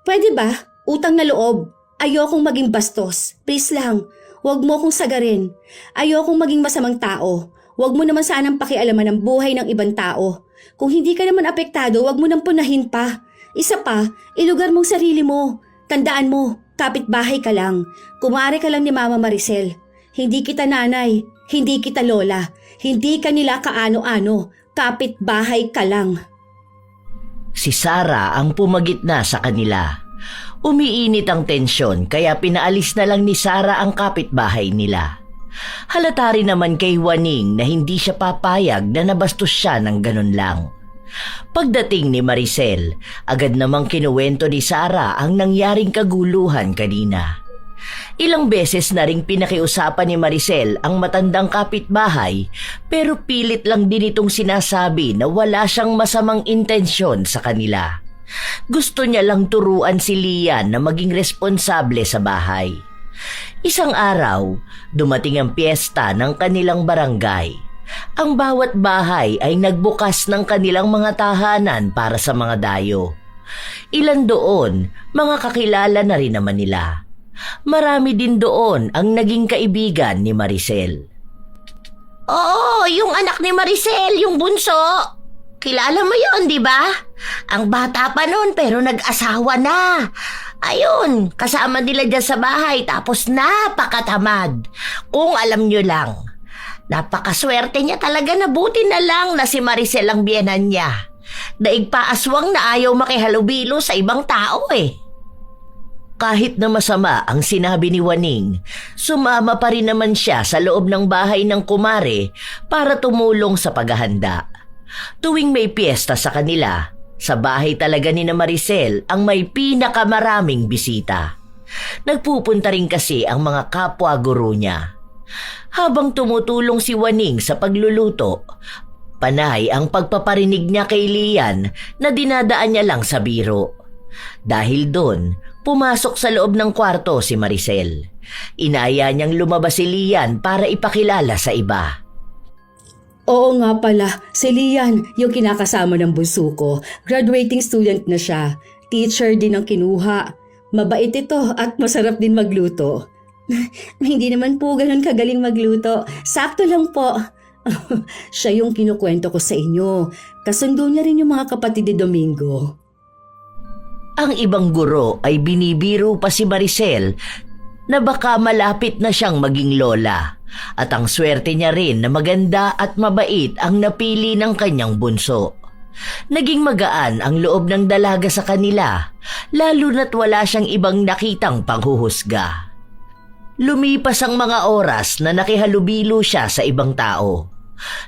Pwede ba? Utang na loob. Ayokong maging bastos. Please lang, huwag mo akong sagarin. Ayokong maging masamang tao. Huwag mo naman sanang pakialaman ang buhay ng ibang tao. Kung hindi ka naman apektado, huwag mo nang punahin pa. Isa pa, ilugar mong sarili mo. Tandaan mo, kapitbahay ka lang. Kumare ka lang ni Mama Maricel. Hindi kita nanay, hindi kita lola, hindi ka nila kaano-ano. Kapitbahay ka lang. Si Sarah ang pumagitna sa kanila. Umiinit ang tensyon kaya pinaalis na lang ni Sarah ang kapitbahay nila. Halata rin naman kay Waning na hindi siya papayag na nabastos siya ng ganun lang. Pagdating ni Maricel, agad namang kinuwento ni Sarah ang nangyaring kaguluhan kanina. Ilang beses na ring pinakiusapan ni Maricel ang matandang kapitbahay pero pilit lang din itong sinasabi na wala siyang masamang intensyon sa kanila. Gusto niya lang turuan si Lian na maging responsable sa bahay. Isang araw, dumating ang piyesta ng kanilang barangay. Ang bawat bahay ay nagbukas ng kanilang mga tahanan para sa mga dayo. Ilan doon, mga kakilala na rin naman nila. Marami din doon ang naging kaibigan ni Maricel. Oo, yung anak ni Maricel, yung bunso. Kilala mo yun, di ba? Ang bata pa noon pero nag-asawa na. Ayun, kasama nila dyan sa bahay tapos napakatamad. Kung alam nyo lang, napakaswerte niya talaga na buti na lang na si Maricel ang biyenan niya. Daig pa aswang na ayaw makihalubilo sa ibang tao eh. Kahit na masama ang sinabi ni Waning, sumama pa rin naman siya sa loob ng bahay ng kumare para tumulong sa paghahanda. Tuwing may piyesta sa kanila, sa bahay talaga ni na Maricel ang may pinakamaraming bisita. Nagpupunta rin kasi ang mga kapwa guro niya. Habang tumutulong si Waning sa pagluluto, panay ang pagpaparinig niya kay Lian na dinadaan niya lang sa biro. Dahil doon, pumasok sa loob ng kwarto si Maricel. Inaya niyang lumabas si Lian para ipakilala sa iba. Oo nga pala, si Lian, yung kinakasama ng bunso ko. Graduating student na siya. Teacher din ang kinuha. Mabait ito at masarap din magluto. Hindi naman po ganun kagaling magluto. Sakto lang po. Siya yung kinukwento ko sa inyo. Kasundo niya rin yung mga kapatid ni Domingo. Ang ibang guro ay binibiro pa si Maricel na baka malapit na siyang maging lola at ang swerte niya rin na maganda at mabait ang napili ng kanyang bunso. Naging magaan ang loob ng dalaga sa kanila, lalo na't wala siyang ibang nakitang panghuhusga. Lumipas ang mga oras na nakihalubilo siya sa ibang tao.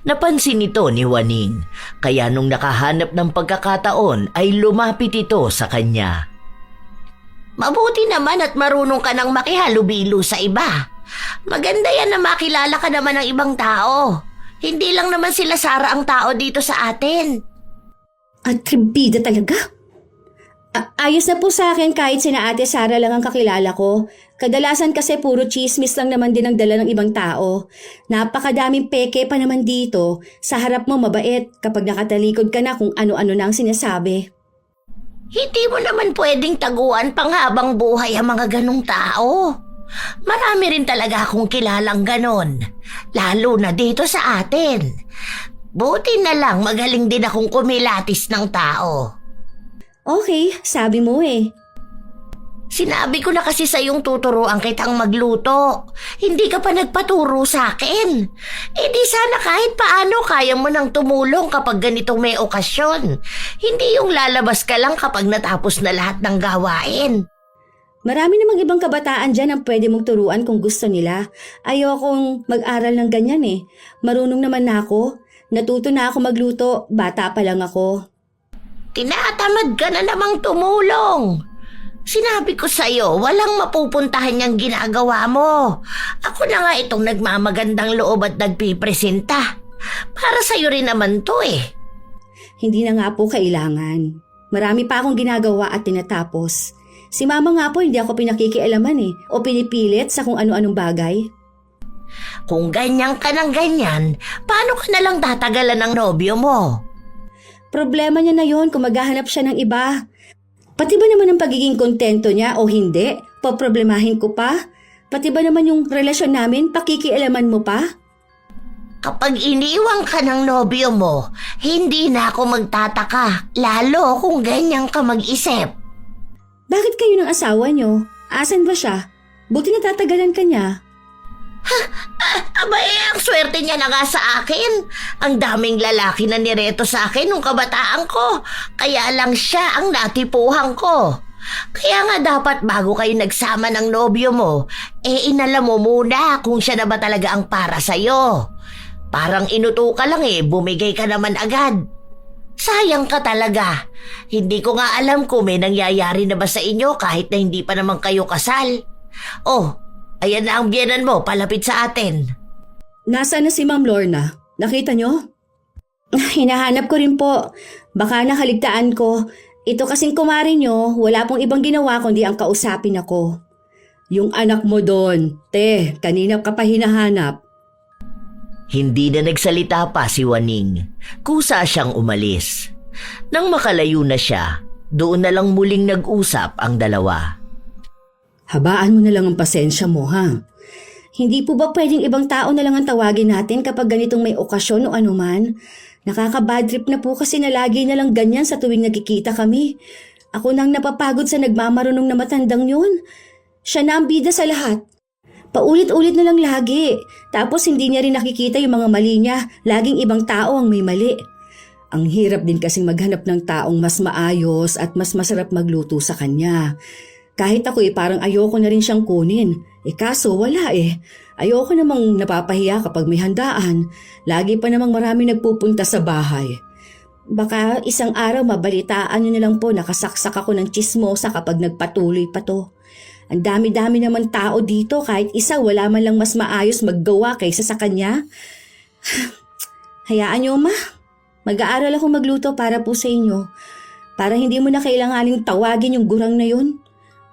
Napansin ito ni Juaning, kaya nung nakahanap ng pagkakataon ay lumapit ito sa kanya. Mabuti naman at marunong ka nang makihalubilo sa iba. Maganda yan na makilala ka naman ng ibang tao. Hindi lang naman sila Sara ang tao dito sa atin. Atribida talaga. Ayos na po sa akin kahit sina Ate Sara lang ang kakilala ko. Kadalasan kasi puro chismis lang naman din ang dala ng ibang tao. Napakadaming peke pa naman dito. Sa harap mo mabait kapag nakatalikod ka na kung ano-ano na ang sinasabi. Hindi mo naman pwedeng taguan panghabang buhay ang mga ganong tao. Marami rin talaga akong kilalang ganon, lalo na dito sa atin. Buti na lang magaling din akong kumilatis ng tao. Okay, sabi mo eh. Sinabi ko na kasi sa'yong tuturuan kitang magluto. Hindi ka pa nagpaturo sa akin. Eh di sana kahit paano kaya mo nang tumulong kapag ganitong may okasyon. Hindi yung lalabas ka lang kapag natapos na lahat ng gawain. Marami namang ibang kabataan dyan ang pwede mong turuan kung gusto nila. Ayokong mag-aral ng ganyan eh. Marunong naman na ako. Natuto na ako magluto. Bata pa lang ako. Tinatamad ka na namang tumulong. Sinabi ko sa'yo, walang mapupuntahan niyang ginagawa mo. Ako na nga itong nagmamagandang loob at nagpipresenta. Para sa'yo rin naman to eh. Hindi na nga po kailangan. Marami pa akong ginagawa at tinatapos. Si mama nga po hindi ako pinakikialaman eh o pinipilit sa kung ano-anong bagay. Kung ganyan ka ng ganyan, paano ka nalang tatagalan ng nobyo mo? Problema niya na yon kung maghahanap siya ng iba. Pati ba naman ang pagiging kontento niya o hindi, poproblemahin ko pa? Pati ba naman yung relasyon namin, pakikialaman mo pa? Kapag iniwang ka ng nobyo mo, hindi na ako magtataka, lalo kung ganyan ka mag-isip. Bakit kayo ng asawa niyo? Asan ba siya? Buti natatagalan ka niya. Abay, ang swerte niya na nga sa akin. Ang daming lalaki na nireto sa akin nung kabataan ko. Kaya lang siya ang natipuhan ko. Kaya nga dapat bago kayo nagsama ng nobyo mo, inalam mo muna kung siya na ba talaga ang para sa'yo. Parang inuto ka lang bumigay ka naman agad. Sayang ka talaga. Hindi ko nga alam kung may nangyayari na ba sa inyo kahit na hindi pa naman kayo kasal. Oh, ayan na ang biyenan mo, palapit sa atin. Nasaan na si Ma'am Lorna? Nakita niyo? Hinahanap ko rin po. Baka nakaligtaan ko. Ito kasing kumari niyo, wala pong ibang ginawa kundi ang kausapin ako. Yung anak mo doon, kanina ka pa hinahanap. Hindi na nagsalita pa si Juaning. Kusa siyang umalis. Nang makalayo na siya, doon na lang muling nag-usap ang dalawa. Habaan mo na lang ang pasensya mo, ha? Hindi po ba pwedeng ibang tao na lang ang tawagin natin kapag ganitong may okasyon o anuman? Nakaka-bad trip na po kasi na lagi na lang ganyan sa tuwing nagkikita kami. Ako nang napapagod sa nagmamarunong na matandang yun. Siya na ang bida sa lahat. Paulit-ulit na lang lagi. Tapos hindi niya rin nakikita yung mga mali niya. Laging ibang tao ang may mali. Ang hirap din kasing maghanap ng taong mas maayos at mas masarap magluto sa kanya. Kahit ako parang ayoko na rin siyang kunin. Kaso wala Ayoko namang napapahiya kapag may handaan. Lagi pa namang maraming nagpupunta sa bahay. Baka isang araw mabalitaan niyo na lang po nakasaksak ako ng tsismosa kapag nagpatuloy pa to. Ang dami-dami naman tao dito kahit isa wala man lang mas maayos maggawa kaysa sa kanya. Hayaan niyo ma. Mag-aaral ako magluto para po sa inyo. Para hindi mo na kailanganing tawagin yung gurang na yun.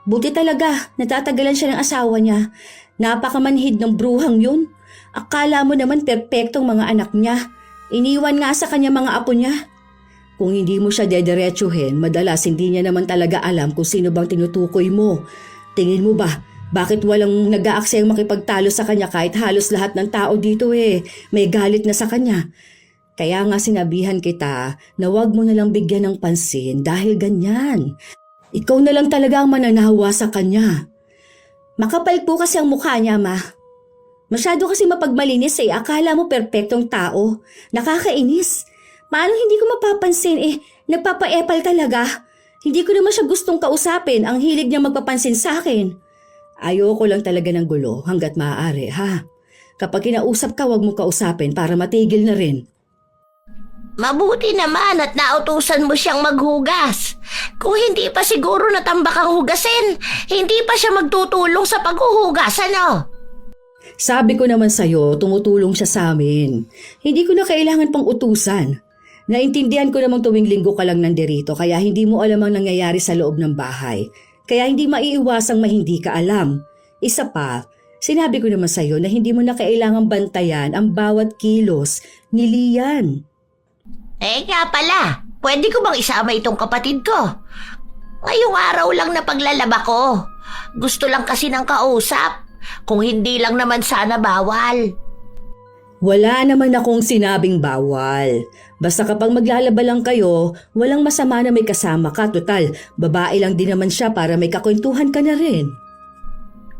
Buti talaga, natatagalan siya ng asawa niya. Napakamanhid ng bruhang yun. Akala mo naman perpektong mga anak niya. Iniwan nga sa kanya mga apo niya. Kung hindi mo siya dederechuhin, madalas hindi niya naman talaga alam kung sino bang tinutukoy mo. Tingin mo ba, Bakit walang nag-aaksayang makipagtalo sa kanya kahit halos lahat ng tao dito may galit na sa kanya? Kaya nga sinabihan kita na huwag mo nalang bigyan ng pansin dahil ganyan. Ikaw na lang talaga ang mananawa sa kanya. Makapal po kasi ang mukha niya, ma. Masyado kasi mapagmalinis akala mo perpektong tao. Nakakainis. Paano hindi ko mapapansin nagpapaepal talaga. Hindi ko naman siya gustong kausapin, ang hilig niya magpapansin sa akin. Ayoko lang talaga ng gulo hanggat maaari, ha? Kapag kinausap ka, wag mo kausapin para matigil na rin. Mabuti naman at nautusan mo siyang maghugas. Kung hindi pa siguro natambak ang hugasin, hindi pa siya magtutulong sa paghuhugas, ano? Sabi ko naman sa'yo, tumutulong siya sa amin. Hindi ko na kailangan pang utusan. Naintindihan ko namang tuwing linggo ka lang nandirito kaya hindi mo alam ang nangyayari sa loob ng bahay. Kaya hindi maiiwasang hindi ka alam. Isa pa, sinabi ko naman sa'yo na hindi mo na kailangang bantayan ang bawat kilos ni Lian. Nga pala, pwede ko bang isama itong kapatid ko? Ngayong araw lang na paglalaba ko. Gusto lang kasi ng kausap. Kung hindi lang naman sana bawal. Wala naman akong sinabing bawal. Basta kapag maglalaba lang kayo, walang masama na may kasama ka. Total, babae lang din naman siya para may kakwentuhan ka na rin.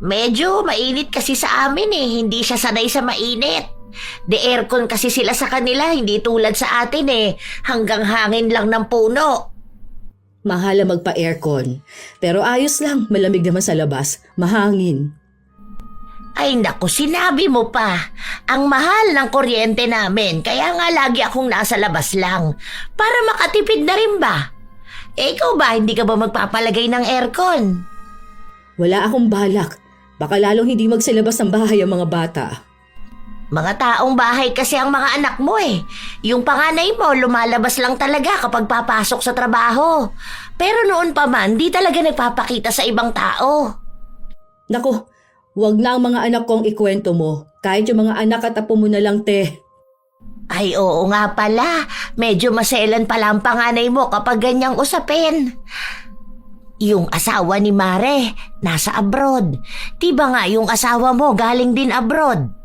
Medyo mainit kasi sa amin hindi siya sanay sa mainit. De aircon kasi sila sa kanila, hindi tulad sa atin hanggang hangin lang ng puno. Mahal magpa-aircon. Pero ayos lang, malamig naman sa labas, mahangin. Ay naku, sinabi mo pa. Ang mahal ng kuryente namin, kaya nga lagi akong nasa labas lang. Para makatipid na rin ba? Ikaw ba, hindi ka ba magpapalagay ng aircon? Wala akong balak. Baka lalong hindi magsilabas ng bahay ang mga bata. Mga taong bahay kasi ang mga anak mo Yung panganay mo, lumalabas lang talaga kapag papasok sa trabaho. Pero noon pa man, di talaga nagpapakita sa ibang tao. Naku, wag na ang mga anak kong ikwento mo. Kahit yung mga anak at apo mo na lang, te. Ay oo nga pala, medyo maselan pala ang panganay mo kapag ganyang usapin. Yung asawa ni Mare, nasa abroad. Diba nga yung asawa mo galing din abroad?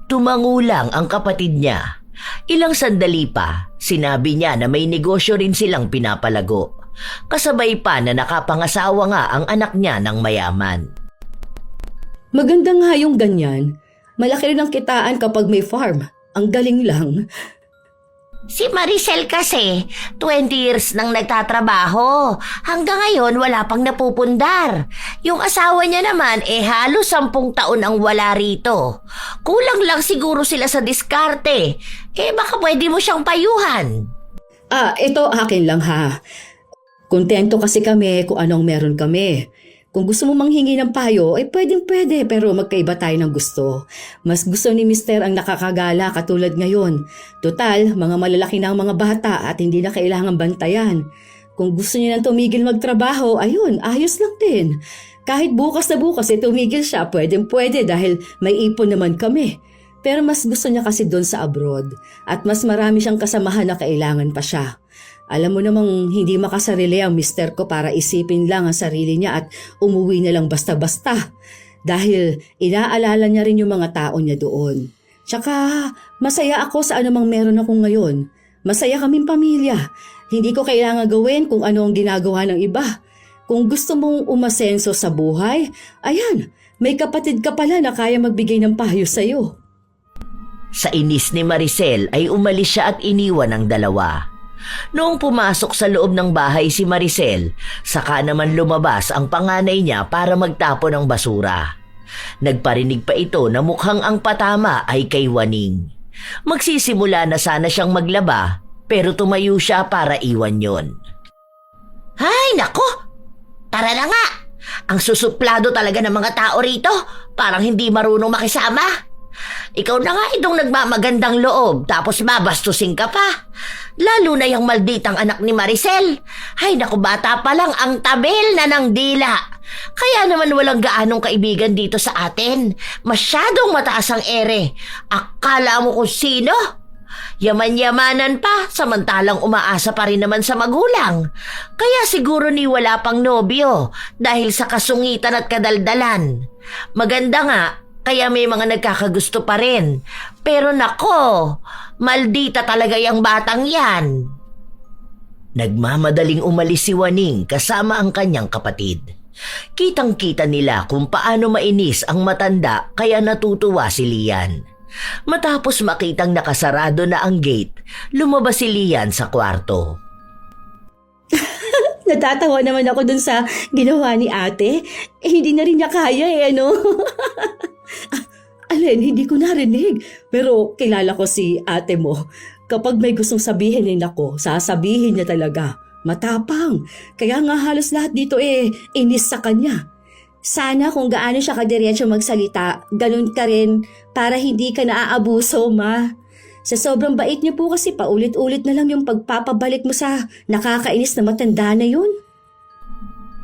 Tumangulang ang kapatid niya. Ilang sandali pa, sinabi niya na may negosyo rin silang pinapalago. Kasabay pa na nakapangasawa nga ang anak niya ng mayaman. Maganda nga yung ganyan. Malaki rin ang kitaan kapag may farm. Ang galing lang. Si Maricel kasi, 20 years nang nagtatrabaho. Hanggang ngayon wala pang napupundar. Yung asawa niya naman halos 10 taon ang wala rito. Kulang lang siguro sila sa diskarte. Baka pwede mo siyang payuhan. Ito akin lang ha. Kontento kasi kami kung anong meron kami. Kung gusto mo manghingi ng payo, pwedeng-pwede pero magkaiba tayo ng gusto. Mas gusto ni Mister ang nakakagala katulad ngayon. Total, mga malalaki na ang mga bata at hindi na kailangan bantayan. Kung gusto niya nang tumigil magtrabaho, ayun, ayos lang din. Kahit bukas na bukas tumigil siya, pwedeng-pwede dahil may ipon naman kami. Pero mas gusto niya kasi doon sa abroad at mas marami siyang kasamahan na kailangan pa siya. Alam mo namang hindi makasarili ang mister ko para isipin lang ang sarili niya at umuwi na lang basta-basta. Dahil inaalala niya rin yung mga tao niya doon. Tsaka masaya ako sa anumang meron ako ngayon. Masaya kaming pamilya. Hindi ko kailangan gawin kung ano ang ginagawa ng iba. Kung gusto mong umasenso sa buhay, ayan, may kapatid ka pala na kaya magbigay ng payo sa'yo. Sa inis ni Maricel ay umalis siya at iniwan ang dalawa. Noong pumasok sa loob ng bahay si Maricel, saka naman lumabas ang panganay niya para magtapon ng basura. Nagparinig pa ito na mukhang ang patama ay kay Waning. Magsisimula na sana siyang maglaba pero tumayo siya para iwan yon. Ay nako, tara na nga. Ang susuplado talaga ng mga tao rito, parang hindi marunong makisama. Ikaw na nga itong nagmamagandang loob tapos babastusin ka pa. Lalo na yung malditang anak ni Maricel. Ay naku, bata pa lang ang tabil na ng dila. Kaya naman walang gaanong kaibigan dito sa atin. Masyadong mataas ang ere. Akala mo kung sino? Yaman-yamanan pa, samantalang umaasa pa rin naman sa magulang. Kaya siguro ni wala pang nobyo dahil sa kasungitan at kadaldalan. Maganda nga, kaya may mga nagkakagusto pa rin. Pero nako, maldita talaga yung batang yan. Nagmamadaling umalis si Waning kasama ang kanyang kapatid. Kitang-kita nila kung paano mainis ang matanda kaya natutuwa si Lian. Matapos makitang nakasarado na ang gate, lumabas si Lian sa kwarto. Natatawa naman ako dun sa ginawa ni ate. Hindi na rin niya kaya ano. Alin, hindi ko narinig. Pero kilala ko si ate mo. Kapag may gustong sabihin ako, sasabihin niya talaga. Matapang. Kaya nga halos lahat dito inis sa kanya. Sana kung gaano siya kadiretso magsalita, ganun ka rin para hindi ka naaabuso, ma. Sa sobrang bait niyo po kasi paulit-ulit na lang yung pagpapabalik mo sa nakakainis na matanda na yun.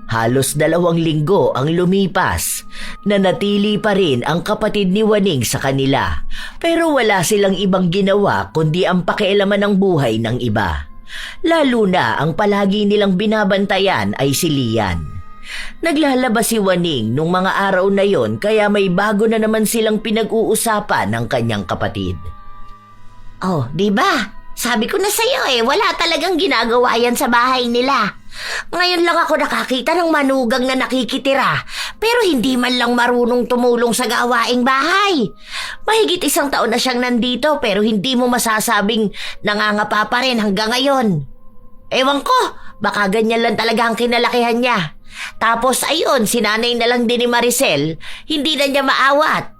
Halos 2 linggo ang lumipas. Nanatili pa rin ang kapatid ni Waning sa kanila. Pero wala silang ibang ginawa kundi ang pakialaman ng buhay ng iba. Lalo na ang palagi nilang binabantayan ay si Lian. Naglalabas si Waning nung mga araw na yon kaya may bago na naman silang pinag-uusapan ng kanyang kapatid. Oh, di ba? Sabi ko na sa'yo wala talagang ginagawa yan sa bahay nila. Ngayon lang ako nakakita ng manugang na nakikitira, pero hindi man lang marunong tumulong sa gawaing bahay. Mahigit 1 taon na siyang nandito pero hindi mo masasabing nangangapa pa rin hanggang ngayon. Ewan ko, baka ganyan lang talaga ang kinalakihan niya. Tapos ayun, sinanay na lang din ni Maricel, hindi na niya maawat.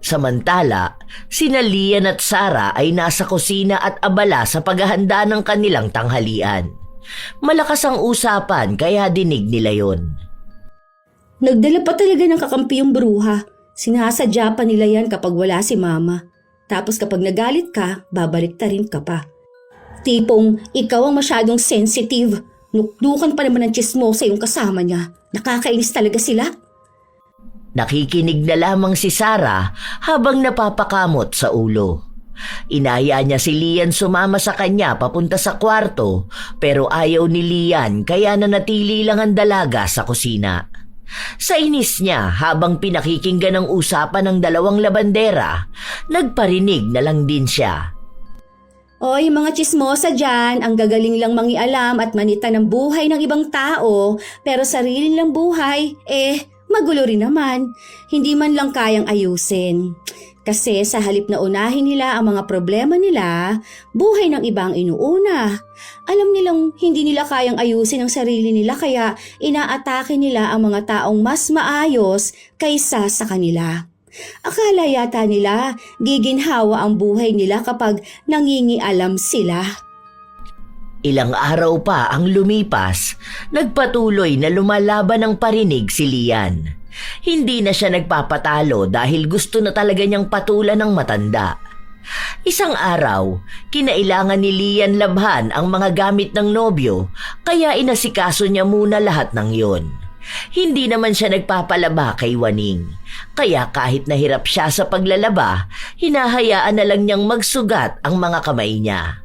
Samantala, sina Lian at Sarah ay nasa kusina at abala sa paghahanda ng kanilang tanghalian. Malakas ang usapan kaya dinig nila yon. Nagdala pa talaga ng kakampi yung bruha. Sinasadya pa nila yan kapag wala si mama. Tapos kapag nagalit ka, babalik ta rin ka pa. Tipong ikaw ang masyadong sensitive. Nukdukan pa naman ng chismosa yung kasama niya. Nakakainis talaga sila. Nakikinig na lamang si Sarah habang napapakamot sa ulo. Inaya niya si Lian sumama sa kanya papunta sa kwarto pero ayaw ni Lian kaya nanatili lang ang dalaga sa kusina. Sa inis niya habang pinakikinggan ang usapan ng 2 labandera, nagparinig na lang din siya. Oy, mga chismosa dyan, ang gagaling lang mangialam at manita ng buhay ng ibang tao, pero sarili lang buhay, magulo rin naman. Hindi man lang kayang ayusin. Kasi sa halip na unahin nila ang mga problema nila, buhay ng ibang inuuna. Alam nilang hindi nila kayang ayusin ang sarili nila kaya inaatake nila ang mga taong mas maayos kaysa sa kanila. Akala yata nila giginhawa ang buhay nila kapag nangingialam sila. Ilang araw pa ang lumipas, nagpatuloy na lumalaban ng parinig si Lian. Hindi na siya nagpapatalo dahil gusto na talaga niyang patulan ng matanda. Isang araw, kinailangan ni Lian labhan ang mga gamit ng nobyo kaya inasikaso niya muna lahat ng yon. Hindi naman siya nagpapalaba kay Waning, kaya kahit nahirap siya sa paglalaba, hinahayaan na lang niyang magsugat ang mga kamay niya.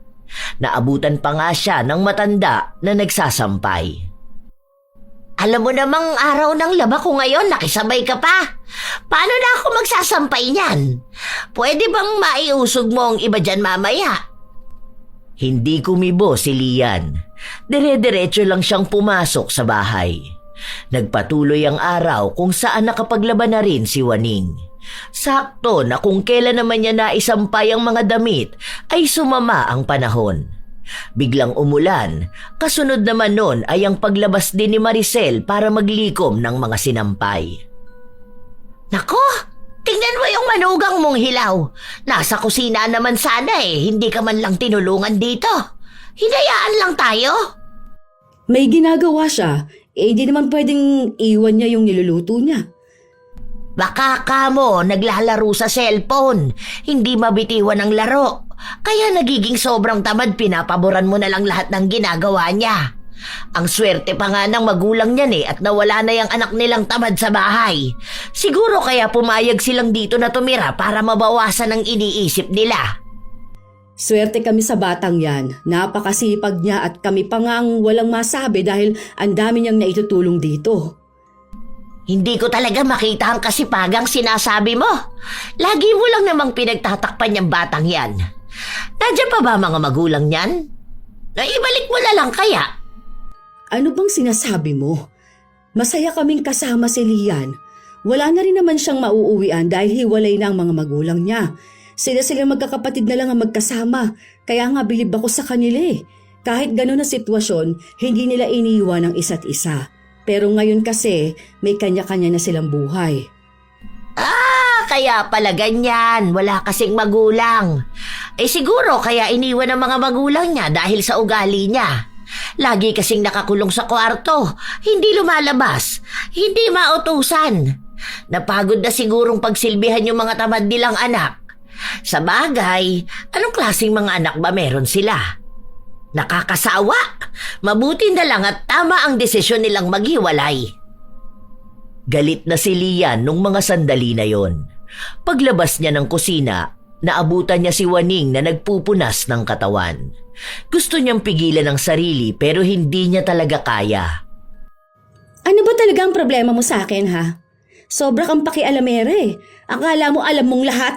Naabutan pa nga siya ng matanda na nagsasampay. Alam mo namang araw ng laba ko ngayon, nakisabay ka pa. Paano na ako magsasampay niyan? Pwede bang maiusog mo ang iba dyan mamaya? Hindi kumibo si Lian. Dire-diretso lang siyang pumasok sa bahay. Nagpatuloy ang araw kung saan nakapaglaban na rin si Waning. Sakto na kung kailan naman niya naisampay ang mga damit ay sumama ang panahon. Biglang umulan, kasunod naman nun ay ang paglabas din ni Maricel para maglikom ng mga sinampay. Nako, tingnan mo yung manugang mong hilaw. Nasa kusina naman sana hindi ka man lang tinulungan dito. Hinayaan lang tayo. May ginagawa siya, di naman pwedeng iwan niya yung niluluto niya. Baka ka mo naglalaro sa cellphone, hindi mabitiwan ang laro. Kaya nagiging sobrang tamad, pinapaboran mo na lang lahat ng ginagawa niya. Ang swerte pa nga ng magulang niyan at nawala na yung anak nilang tamad sa bahay. Siguro kaya pumayag silang dito na tumira para mabawasan ang iniisip nila. Swerte kami sa batang yan. Napakasipag niya at kami pa nga ang walang masabi dahil ang dami niyang naitutulong dito. Hindi ko talaga makita ang kasipagang sinasabi mo. Lagi mo lang namang pinagtatakpan yung batang yan. Nandiyan pa ba mga magulang niyan? Naibalik mo na lang kaya? Ano bang sinasabi mo? Masaya kaming kasama si Lian. Wala na rin naman siyang mauuwian dahil hiwalay na ang mga magulang niya. Sila magkakapatid na lang ang magkasama. Kaya nga bilib ako sa kanila eh. Kahit gano'n na sitwasyon, hindi nila iniiwan ang isa't isa. Pero ngayon kasi, may kanya-kanya na silang buhay. Kaya pala ganyan. Wala kasing magulang. Siguro kaya iniwan ng mga magulang niya dahil sa ugali niya. Lagi kasing nakakulong sa kwarto. Hindi lumalabas. Hindi mautusan. Napagod na sigurong pagsilbihan yung mga tamad nilang anak. Sa bagay, anong klaseng mga anak ba meron sila? Nakakasawa. Mabuti na lang at tama ang desisyon nilang maghiwalay. Galit na si Lian nung mga sandali na yon. Paglabas niya ng kusina, naabutan niya si Waning na nagpupunas ng katawan. Gusto niyang pigilan ang sarili pero hindi niya talaga kaya. Ano ba talaga ang problema mo sa akin, ha? Sobra kang pakialamere eh. Akala mo alam mong lahat.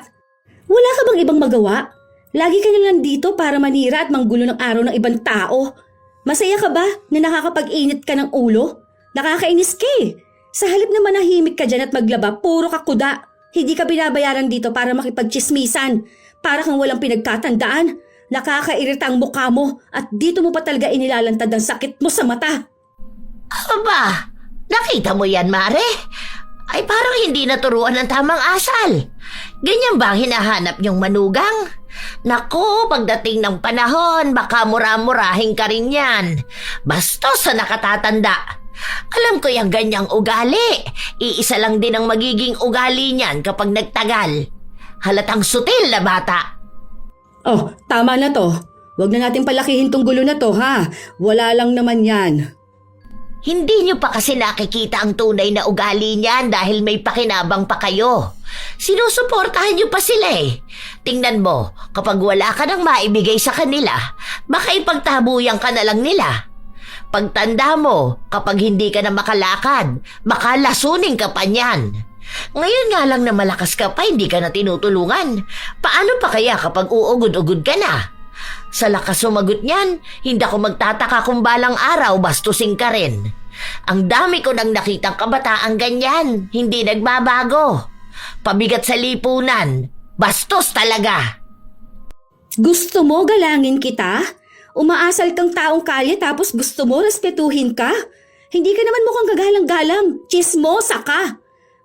Wala ka bang ibang magawa? Lagi ka na lang dito para manira at manggulo ng araw ng ibang tao. Masaya ka ba na nakakapag-init ka ng ulo? Nakakainis ka eh. Sa halip na manahimik ka dyan at maglaba, puro ka kuda. Hindi ka binabayaran dito para makipagchismisan. Para kang walang pinagtatandaan. Nakakairita ang mukha mo at dito mo pa talaga inilalantad ang sakit mo sa mata. Aba, nakita mo yan, Mare? Ay parang hindi naturuan ng tamang asal. Ganyan ba ang hinahanap niyong manugang? Naku, pagdating ng panahon, baka mura-murahin ka rin yan. Bastos sa nakatatanda. Alam ko yung ganyang ugali. Iisa lang din ang magiging ugali niyan kapag nagtagal. Halatang sutil na bata. Oh, tama na to. Huwag na natin palakihin tong gulo na to, ha? Wala lang naman yan. Hindi niyo pa kasi nakikita ang tunay na ugali niyan dahil may pakinabang pa kayo. Sinusuportahan niyo pa sila eh. Tingnan mo, kapag wala ka nang maibigay sa kanila, baka ipagtabuyan ka na lang nila. Pagtanda mo, kapag hindi ka na makalakad, baka lasunin ka pa niyan. Ngayon nga lang na malakas ka pa, hindi ka na tinutulungan. Paano pa kaya kapag uugod-ugod ka na? Sa lakas sumagot niyan, hindi ako magtataka kung balang araw bastusin ka rin. Ang dami ko nang nakitang kabataang ganyan, hindi nagbabago. Pabigat sa lipunan, bastos talaga. Gusto mo galangin kita? Umaasal kang taong kalye tapos gusto mo respetuhin ka? Hindi ka naman mukhang gagalang-galang, chismosa ka.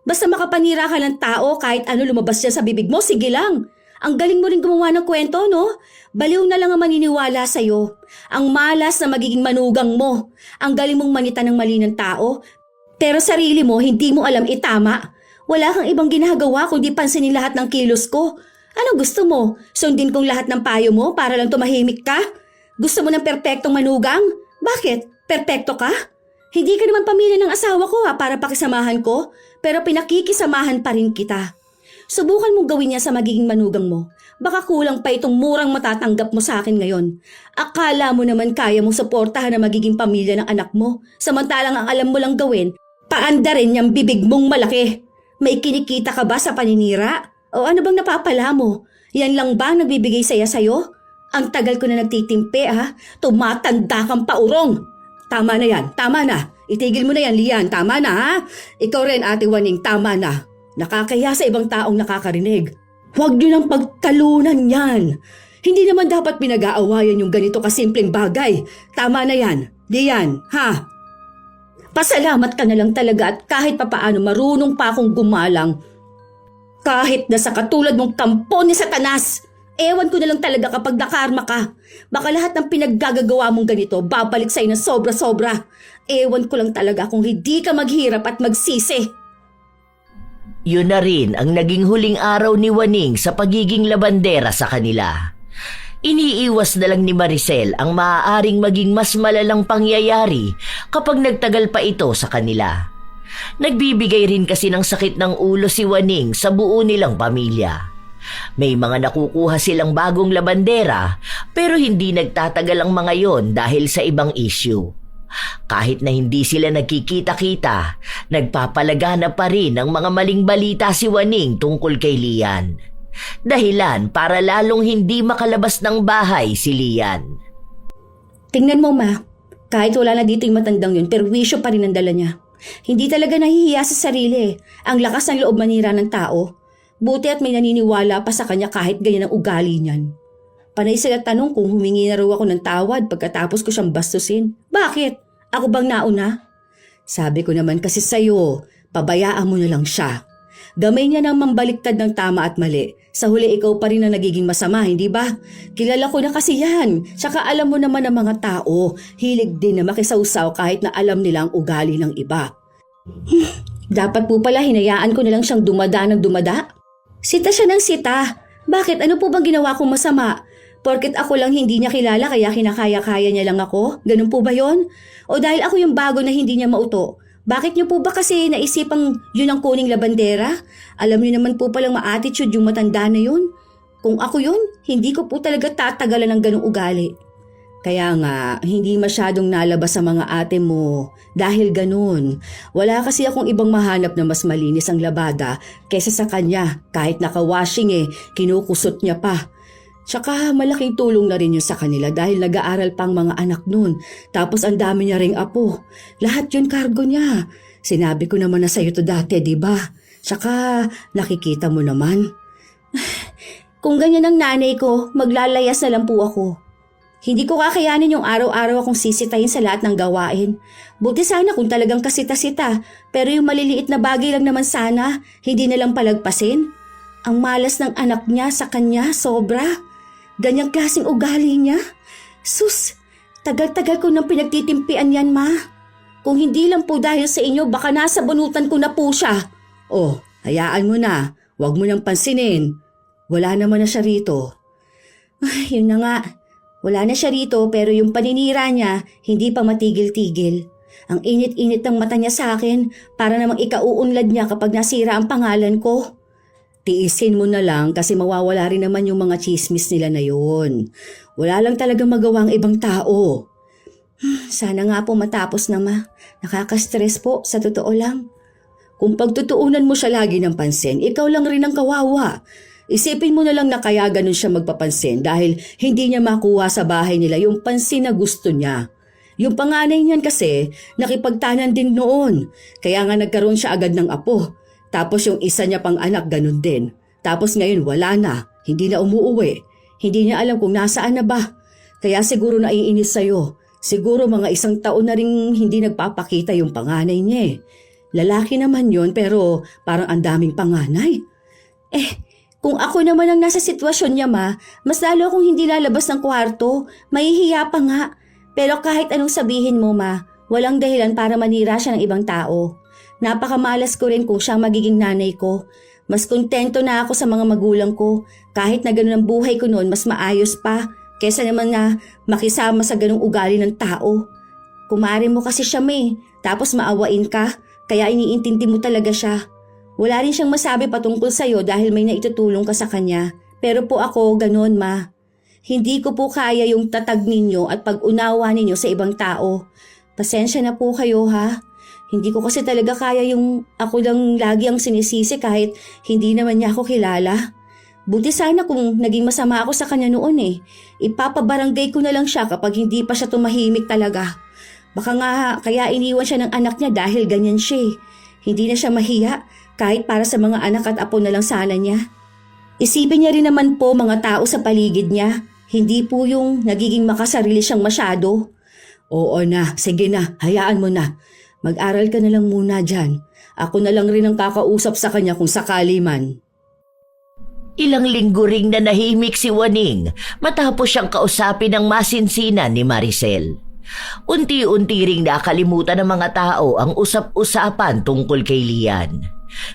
Basta makapanira ka ng tao kahit ano lumabas niya sa bibig mo, sige lang. Ang galing mo rin gumawa ng kwento, no? Baliw na lang ang maniniwala sa'yo. Ang malas na magiging manugang mo. Ang galing mong manita ng mali ng tao. Pero sarili mo, hindi mo alam itama. Wala kang ibang ginagawa kundi pansinin lahat ng kilos ko. Ano gusto mo? Sundin kong lahat ng payo mo para lang tumahimik ka? Gusto mo ng perpektong manugang? Bakit? Perpekto ka? Hindi ka naman pamilya ng asawa ko para pakisamahan ko. Pero pinakikisamahan pa rin kita. Subukan mong gawin niya sa magiging manugang mo. Baka kulang pa itong murang matatanggap mo sa akin ngayon. Akala mo naman kaya mong suportahan na magiging pamilya ng anak mo. Samantalang ang alam mo lang gawin, paanda rin yung bibig mong malaki. May kinikita ka ba sa paninira? O ano bang napapala mo? Yan lang ba ang nagbibigay saya sa'yo? Ang tagal ko na nagtitimpe ha. Tumatanda kang paurong. Tama na yan, tama na. Itigil mo na yan, Lian, tama na ha. Ikaw rin, Ate Waning, tama na. Nakakaya sa ibang taong nakakarinig. Huwag niyo nang pagtalunan yan. Hindi naman dapat pinag-aawayan yung ganito kasimpleng bagay. Tama na yan, Lian, ha? Pasalamat ka na lang talaga at kahit papaano marunong pa akong gumalang. Kahit na sa katulad mong kampo ni Satanas, ewan ko na lang talaga kapag nakarma ka. Baka lahat ng pinaggagawa mong ganito babalik sa'yo na sobra-sobra. Ewan ko lang talaga kung hindi ka maghirap at magsisi. Yun na rin ang naging huling araw ni Waning sa pagiging labandera sa kanila. Iniiwas na lang ni Maricel ang maaaring maging mas malalang pangyayari kapag nagtagal pa ito sa kanila. Nagbibigay rin kasi ng sakit ng ulo si Waning sa buo nilang pamilya. May mga nakukuha silang bagong labandera pero hindi nagtatagal ang mga yon dahil sa ibang issue. Kahit na hindi sila nagkikita-kita, nagpapalagana pa rin ng mga maling balita si Waning tungkol kay Lian. Dahilan para lalong hindi makalabas ng bahay si Lian. Tingnan mo, ma. Kahit wala na dito yung matandang yun, perwisyo pa rin ang dala niya. Hindi talaga nahihiya sa sarili. Ang lakas ng loob manira ng tao. Buti at may naniniwala pa sa kanya kahit ganyan ang ugali niyan. Panay sila tanong kung humingi na raw ako ng tawad pagkatapos ko siyang bastusin. Bakit? Ako bang nauna? Sabi ko naman kasi sa'yo, pabayaan mo na lang siya. Gamay niya nang mambaliktad ng tama at mali. Sa huli ikaw pa rin ang nagiging masama, hindi ba? Kilala ko na kasi yan. Tsaka alam mo naman ang mga tao, hilig din na makisawsaw kahit na alam nila ang ugali ng iba. Dapat po pala hinayaan ko na lang siyang dumada ng dumada. Sita siya ng sita. Bakit? Ano po bang ginawa kong masama? Porket ako lang hindi niya kilala kaya kinakaya-kaya niya lang ako? Ganun po ba yon? O dahil ako yung bago na hindi niya mauto? Bakit niyo po ba kasi naisipang yun ang kuning labandera? Alam niyo naman po palang ma-attitude yung matanda na yun. Kung ako yun, hindi ko po talaga tatagalan ng ganung ugali. Kaya nga, hindi masyadong nalabas sa mga ate mo. Dahil ganun, wala kasi akong ibang mahanap na mas malinis ang labada kesa sa kanya. Kahit naka-washing kinukusot niya pa. Tsaka malaking tulong na rin yun sa kanila dahil nag-aaral pang mga anak nun. Tapos ang dami niya ring apo. Lahat yun kargo niya. Sinabi ko naman na sa'yo to dati, di ba? Tsaka nakikita mo naman. Kung ganyan ang nanay ko, maglalayas na lang po ako. Hindi ko kakayanin yung araw-araw akong sisitahin sa lahat ng gawain. Buti sana kung talagang kasita-sita. Pero yung maliliit na bagay lang naman sana, hindi na lang palagpasin. Ang malas ng anak niya sa kanya, sobra. Ganyang klaseng ugali niya? Sus, tagal-tagal ko nang pinagtitimpian yan, ma. Kung hindi lang po dahil sa inyo, baka nasa bunutan ko na po siya. Oh, hayaan mo na. Huwag mo nang pansinin. Wala naman na siya rito. Ay, yun na nga. Wala na siya rito pero yung paninira niya, hindi pa matigil-tigil. Ang init-init ng mata niya sa akin para namang ikauunlad niya kapag nasira ang pangalan ko. Tiisin mo na lang kasi mawawala rin naman yung mga chismis nila na yun. Wala lang talaga magawa ang ibang tao. Sana nga po matapos na, ma. Nakaka-stress po, sa totoo lang. Kung pagtutuunan mo siya lagi ng pansin, ikaw lang rin ang kawawa. Isipin mo na lang na kaya ganun siya magpapansin dahil hindi niya makuha sa bahay nila yung pansin na gusto niya. Yung panganay niyan kasi nakipagtanan din noon. Kaya nga nagkaroon siya agad ng apo. Tapos yung isa niya pang anak ganun din. Tapos ngayon wala na. Hindi na umuuwi. Hindi niya alam kung nasaan na ba. Kaya siguro naiinis sa'yo. Siguro mga 1 taon na rin hindi nagpapakita yung panganay niya. Lalaki naman yon pero parang ang daming panganay. Kung ako naman ang nasa sitwasyon niya, ma, mas lalo akong hindi lalabas ng kwarto. Mahihiya pa nga. Pero kahit anong sabihin mo, ma, walang dahilan para manira siya ng ibang tao. Napakamalas ko rin kung siyang magiging nanay ko. Mas kontento na ako sa mga magulang ko. Kahit na ganun ang buhay ko noon, mas maayos pa. Kesa naman na makisama sa ganung ugali ng tao. Kumare mo kasi siya, may. Tapos maawain ka. Kaya iniintindi mo talaga siya. Wala rin siyang masabi patungkol sa'yo dahil may naitutulong ka sa kanya. Pero po ako, ganun, ma. Hindi ko po kaya yung tatag ninyo at pag-unawa ninyo sa ibang tao. Pasensya na po kayo, ha? Hindi ko kasi talaga kaya yung ako lang lagi ang sinisisi kahit hindi naman niya ako kilala. Buti sana kung naging masama ako sa kanya noon Ipapabarangay ko na lang siya kapag hindi pa siya tumahimik talaga. Baka nga kaya iniwan siya ng anak niya dahil ganyan siya. Hindi na siya mahiya kahit para sa mga anak at apo na lang sana niya. Isipin niya rin naman po mga tao sa paligid niya. Hindi po yung nagiging makasarili siyang masyado. Oo na, sige na, hayaan mo na. Mag-aral ka na lang muna dyan. Ako na lang rin ang kakausap sa kanya kung sakali man. Ilang linggo ring nanahimik si Waning matapos siyang kausapin ng masinsinan ni Maricel. Unti-unti ring nakalimutan ng mga tao ang usap-usapan tungkol kay Lian.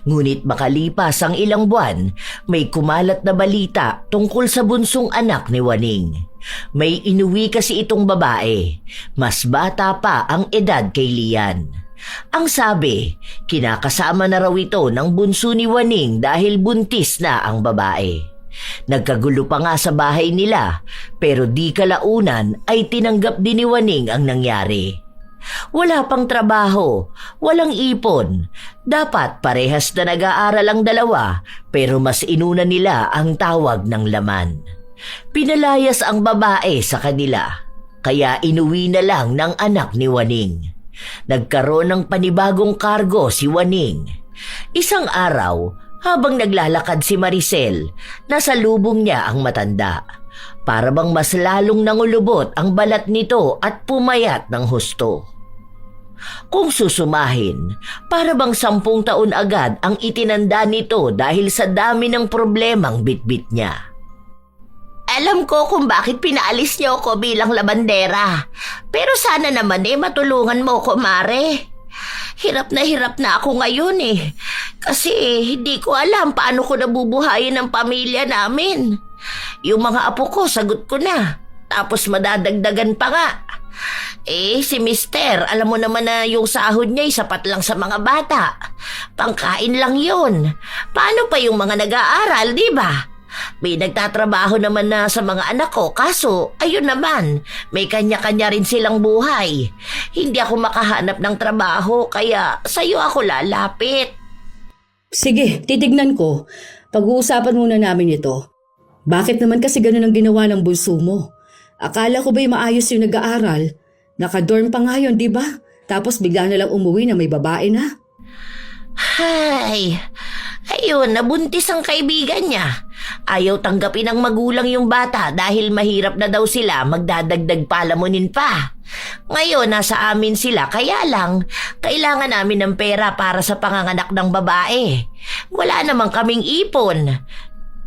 Ngunit makalipas ang ilang buwan, may kumalat na balita tungkol sa bunsong anak ni Waning. May inuwi kasi itong babae. Mas bata pa ang edad kay Lian. Ang sabi, kinakasama na raw ito ng bunso ni Waning dahil buntis na ang babae. Nagkagulo pa nga sa bahay nila, pero di kalaunan ay tinanggap din ni Waning ang nangyari. Wala pang trabaho, walang ipon. Dapat parehas na nag-aaral ang dalawa, pero mas inuna nila ang tawag ng laman. Pinalayas ang babae sa kanila, kaya inuwi na lang ng anak ni Waning. Nagkaroon ng panibagong kargo si Waning. Isang araw, habang naglalakad si Maricel, nasalubong niya ang matanda. Para bang mas lalong nangulubot ang balat nito at pumayat ng husto. Kung susumahin, para bang 10 taon agad ang itinanda nito dahil sa dami ng problemang bitbit niya. Alam ko kung bakit pinaalis niyo ako bilang labandera. Pero sana naman matulungan mo ko, Mare. Hirap na ako ngayon Kasi hindi ko alam paano ko nabubuhayin ang pamilya namin. Yung mga apo ko, sagot ko na. Tapos madadagdagan pa nga. Si Mister, alam mo naman na yung sahod niya sapat lang sa mga bata. Pangkain lang yun. Paano pa yung mga nag-aaral, di ba? May nagtatrabaho naman na sa mga anak ko, kaso ayun naman, may kanya-kanya rin silang buhay. Hindi ako makahanap ng trabaho, kaya sa'yo ako lalapit. Sige, titignan ko. Pag-uusapan muna namin ito. Bakit naman kasi ganun ang ginawa ng bunso mo? Akala ko ba'y maayos yung nag-aaral? Nakadorm pa nga yun, di ba? Tapos bigla na lang umuwi na may babae na. Ayun, nabuntis ang kaibigan niya. Ayaw tanggapin ng magulang yung bata dahil mahirap na daw sila magdadagdag palamunin pa. Ngayon, nasa amin sila, kaya lang, kailangan namin ng pera para sa panganganak ng babae. Wala namang kaming ipon.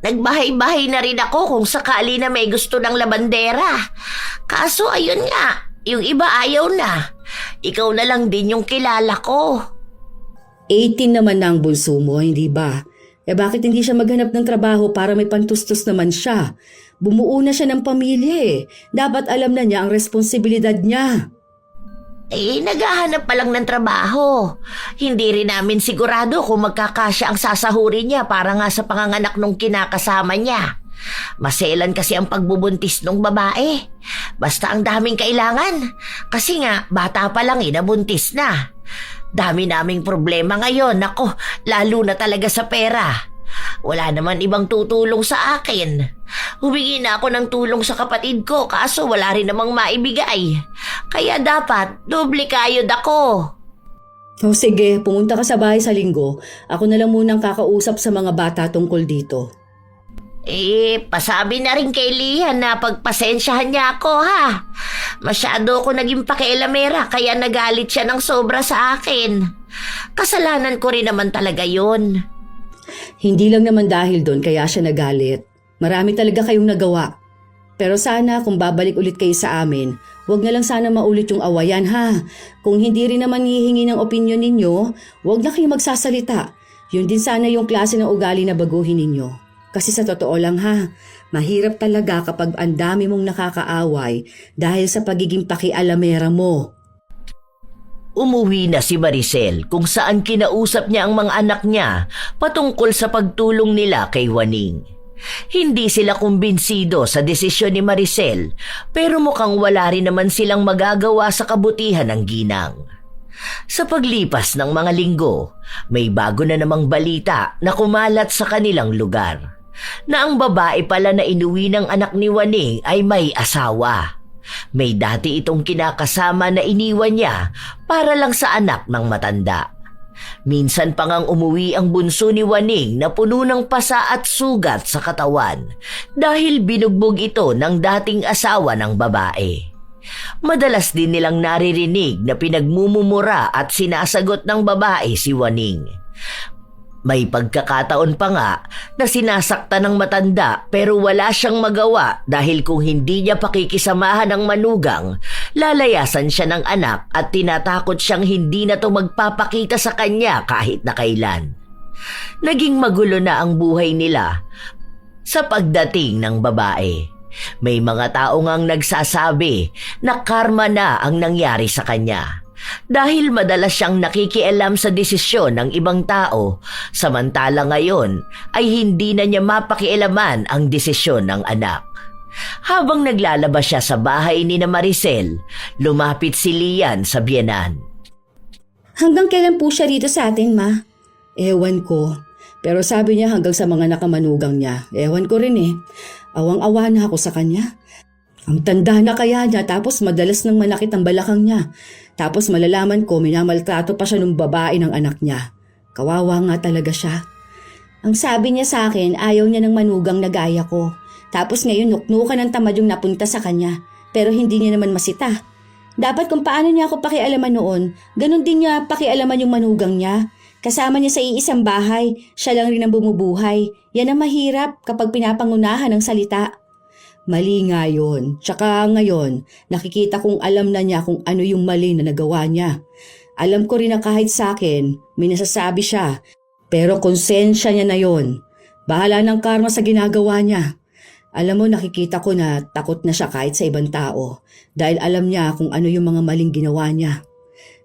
Nagbahay-bahay na rin ako kung sakali na may gusto ng labandera. Kaso ayun nga, yung iba ayaw na. Ikaw na lang din yung kilala ko. 18 naman na ang bunso mo, hindi ba? Bakit hindi siya maghanap ng trabaho para may pantustos naman siya? Bumuo na siya ng pamilya Dapat alam na niya ang responsibilidad niya. Naghahanap pa lang ng trabaho. Hindi rin namin sigurado kung magkakasya ang sasahurin niya para nga sa panganganak nung kinakasama niya. Maselan kasi ang pagbubuntis ng babae. Basta ang daming kailangan. Kasi nga, bata pa lang nabuntis na. Dami naming problema ngayon. Ako, lalo na talaga sa pera. Wala naman ibang tutulong sa akin. Humingi na ako ng tulong sa kapatid ko, kaso wala rin namang maibigay. Kaya dapat, doble kayod ako. Sige, pumunta ka sa bahay sa linggo. Ako na lang munang kakausap sa mga bata tungkol dito. Pasabi na rin kay Lian na pagpasensyahan niya ako, ha? Masyado ako naging pakialamera kaya nagalit siya ng sobra sa akin. Kasalanan ko rin naman talaga yun. Hindi lang naman dahil doon kaya siya nagalit. Marami talaga kayong nagawa. Pero sana kung babalik ulit kayo sa amin, wag na lang sana maulit yung awayan, ha? Kung hindi rin naman hihingi ng opinyon ninyo, wag na kayong magsasalita. Yun din sana yung klase ng ugali na baguhin ninyo. Kasi sa totoo lang, ha, mahirap talaga kapag ang dami mong nakakaaway dahil sa pagiging pakialamera mo. Umuwi na si Maricel kung saan kinausap niya ang mga anak niya patungkol sa pagtulong nila kay Waning. Hindi sila kumbinsido sa desisyon ni Maricel, pero mukhang wala rin naman silang magagawa sa kabutihan ng ginang. Sa paglipas ng mga linggo, may bago na namang balita na kumalat sa kanilang lugar. Na ang babae pala na inuwi ng anak ni Waning ay may asawa. May dati itong kinakasama na iniwan niya para lang sa anak ng matanda. Minsan pa ngang umuwi ang bunso ni Waning na puno ng pasa at sugat sa katawan dahil binugbog ito ng dating asawa ng babae. Madalas din nilang naririnig na pinagmumumura at sinasagot ng babae si Waning. May pagkakataon pa nga na sinasaktan ng matanda pero wala siyang magawa dahil kung hindi niya pakikisamahan ng manugang, lalayasan siya ng anak at tinatakot siyang hindi na to magpapakita sa kanya kahit na kailan. Naging magulo na ang buhay nila sa pagdating ng babae. May mga tao ngang nagsasabi na karma na ang nangyari sa kanya. dahil madalas siyang nakikialam sa desisyon ng ibang tao, samantala ngayon ay hindi na niya mapakialaman ang desisyon ng anak. Habang naglalabas siya sa bahay ni na Maricel, lumapit si Lian sa biyenan. Hanggang kailan po siya rito sa atin, Ma? Ewan ko. Pero sabi niya hanggang sa mga nakamanugang niya. Ewan ko rin eh. Awang-awa na ako sa kanya. Ang tanda na kaya niya tapos madalas nang manakit ang balakang niya. Tapos malalaman ko minamaltrato pa siya ng babae ng anak niya. Kawawa nga talaga siya. Ang sabi niya sa akin ayaw niya ng manugang na gaya ko. Tapos ngayon nuknukan ng tamad yung napunta sa kanya. Pero hindi niya naman masita. Dapat kung paano niya ako pakialaman noon, ganun din niya pakialaman yung manugang niya. Kasama niya sa iisang bahay, siya lang rin ang bumubuhay. Yan ang mahirap kapag pinapangunahan ng salita. Mali nga yun. Tsaka ngayon, nakikita kong alam na niya kung ano yung mali na nagawa niya. Alam ko rin na kahit sa akin, may nasasabi siya. Pero konsensya niya na yun. Bahala ng karma sa ginagawa niya. Alam mo, nakikita ko na takot na siya kahit sa ibang tao. Dahil alam niya kung ano yung mga maling ginawa niya.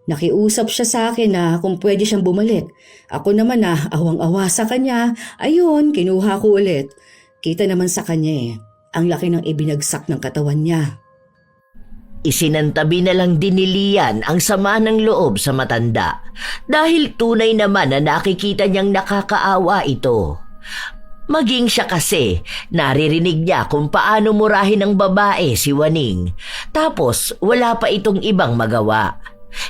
Nakiusap siya sa akin na kung pwede siyang bumalik. Ako naman na awang-awa sa kanya. Ayun, kinuha ko ulit. Kita naman sa kanya eh. Ang laki ng ibinagsak ng katawan niya. Isinantabi na lang din ni Lian ang sama ng loob sa matanda dahil tunay naman na nakikita niyang nakakaawa ito. Maging siya kasi, naririnig niya kung paano murahin ng babae si Waning. Tapos wala pa itong ibang magawa.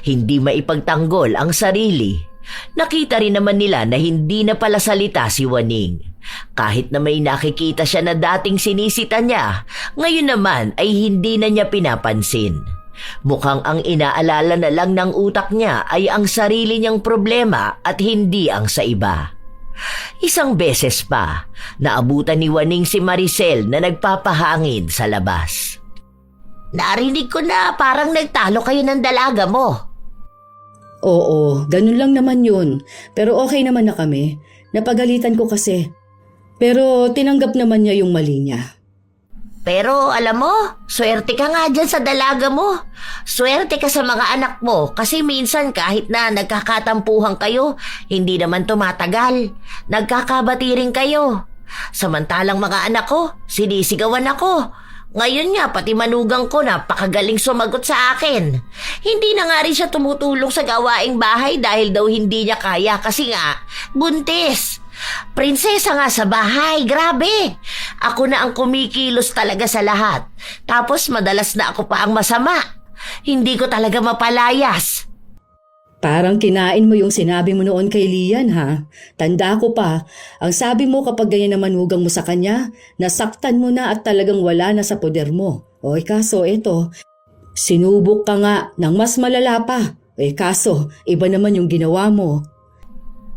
Hindi maipagtanggol ang sarili. Nakita rin naman nila na hindi na pala salita si Waning. Kahit na may nakikita siya na dating sinisita niya, ngayon naman ay hindi na niya pinapansin. Mukhang ang inaalala na lang ng utak niya ay ang sarili niyang problema at hindi ang sa iba. Isang beses pa, naabutan ni Waning si Maricel na nagpapahangin sa labas. Narinig ko na parang nagtalo kayo ng dalaga mo. Oo, ganun lang naman yun. Pero okay naman na kami. Napagalitan ko kasi. Pero tinanggap naman niya yung mali niya. Pero alam mo, swerte ka nga dyan sa dalaga mo. Swerte ka sa mga anak mo kasi minsan kahit na nagkakatampuhan kayo, hindi naman tumatagal. Nagkakabati rin kayo. Samantalang mga anak ko, sinisigawan ako. Ngayon nga, pati manugang ko napakagaling sumagot sa akin. Hindi na nga rin siya tumutulong sa gawaing bahay dahil daw hindi niya kaya kasi nga, buntis. Prinsesa nga sa bahay, grabe. Ako na ang kumikilos talaga sa lahat. Tapos madalas na ako pa ang masama. Hindi ko talaga mapalayas. Parang kinain mo yung sinabi mo noon kay Lian ha. Tanda ko pa, ang sabi mo kapag ganyan na manugang mo sa kanya, nasaktan mo na at talagang wala na sa poder mo. Kaso eto, sinubok ka nga ng mas malala pa. Kaso, iba naman yung ginawa mo.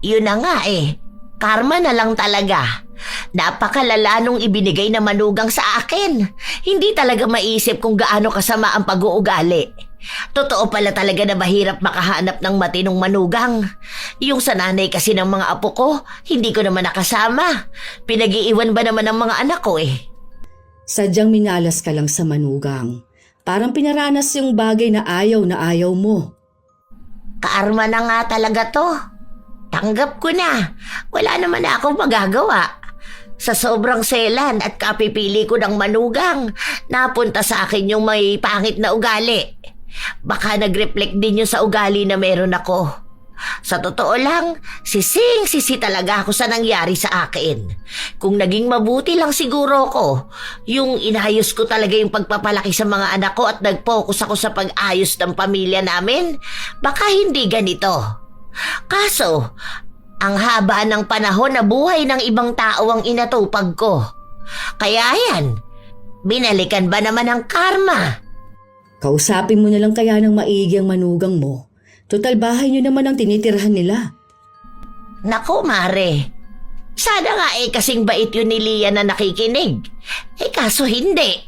Yun na nga eh. Karma na lang talaga. Napakalala nung ibinigay na manugang sa akin. Hindi talaga maisip kung gaano kasama ang pag-uugali. Totoo pala talaga na mahirap makahanap ng matinong manugang. Yung sa nanay kasi ng mga apo ko, hindi ko naman nakasama. Pinag-iiwan ba naman ng mga anak ko eh? Sadyang minalas ka lang sa manugang. Parang pinaranas yung bagay na ayaw mo. Karma na nga talaga to. Tanggap ko na. Wala naman na akong magagawa. Sa sobrang selan at kapipili ko ng manugang, napunta sa akin yung may pangit na ugali. Baka nag-reflect din yun sa ugali na meron ako. Sa totoo lang, sising-sisi talaga ako sa nangyari sa akin. Kung naging mabuti lang siguro ko, yung inayos ko talaga yung pagpapalaki sa mga anak ko at nag-focus ako sa pag-ayos ng pamilya namin, baka hindi ganito. Kaso, ang haba ng panahon na buhay ng ibang tao ang inatupag ko. Kaya yan, binalikan ba naman ang karma? Kausapin mo na lang kaya ng maigi ang manugang mo. Total bahay niyo naman ang tinitirhan nila. Naku, Mare. Sana nga kasing bait yun ni Lian na nakikinig. Kaso hindi.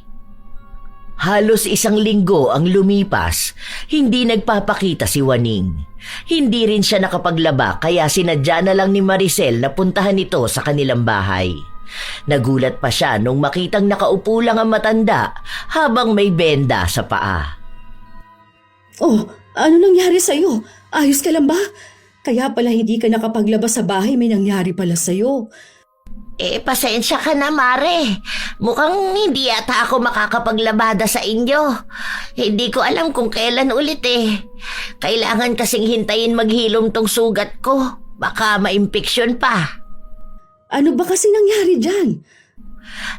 Halos 1 linggo ang lumipas, hindi nagpapakita si Waning. Hindi rin siya nakapaglaba kaya sinadya na lang ni Maricel na puntahan ito sa kanilang bahay. Nagulat pa siya nung makitang nakaupo lang ang matanda habang may benda sa paa. Ano nangyari sa'yo? Ayos ka lang ba? Kaya pala hindi ka nakapaglabas sa bahay, may nangyari pala sa'yo. Pasensya ka na, Mare. Mukhang hindi yata ako makakapaglabada sa inyo. Hindi ko alam kung kailan ulit eh. Kailangan kasing hintayin maghilom tong sugat ko. Baka ma-impeksyon pa. Ano ba kasi nangyari dyan?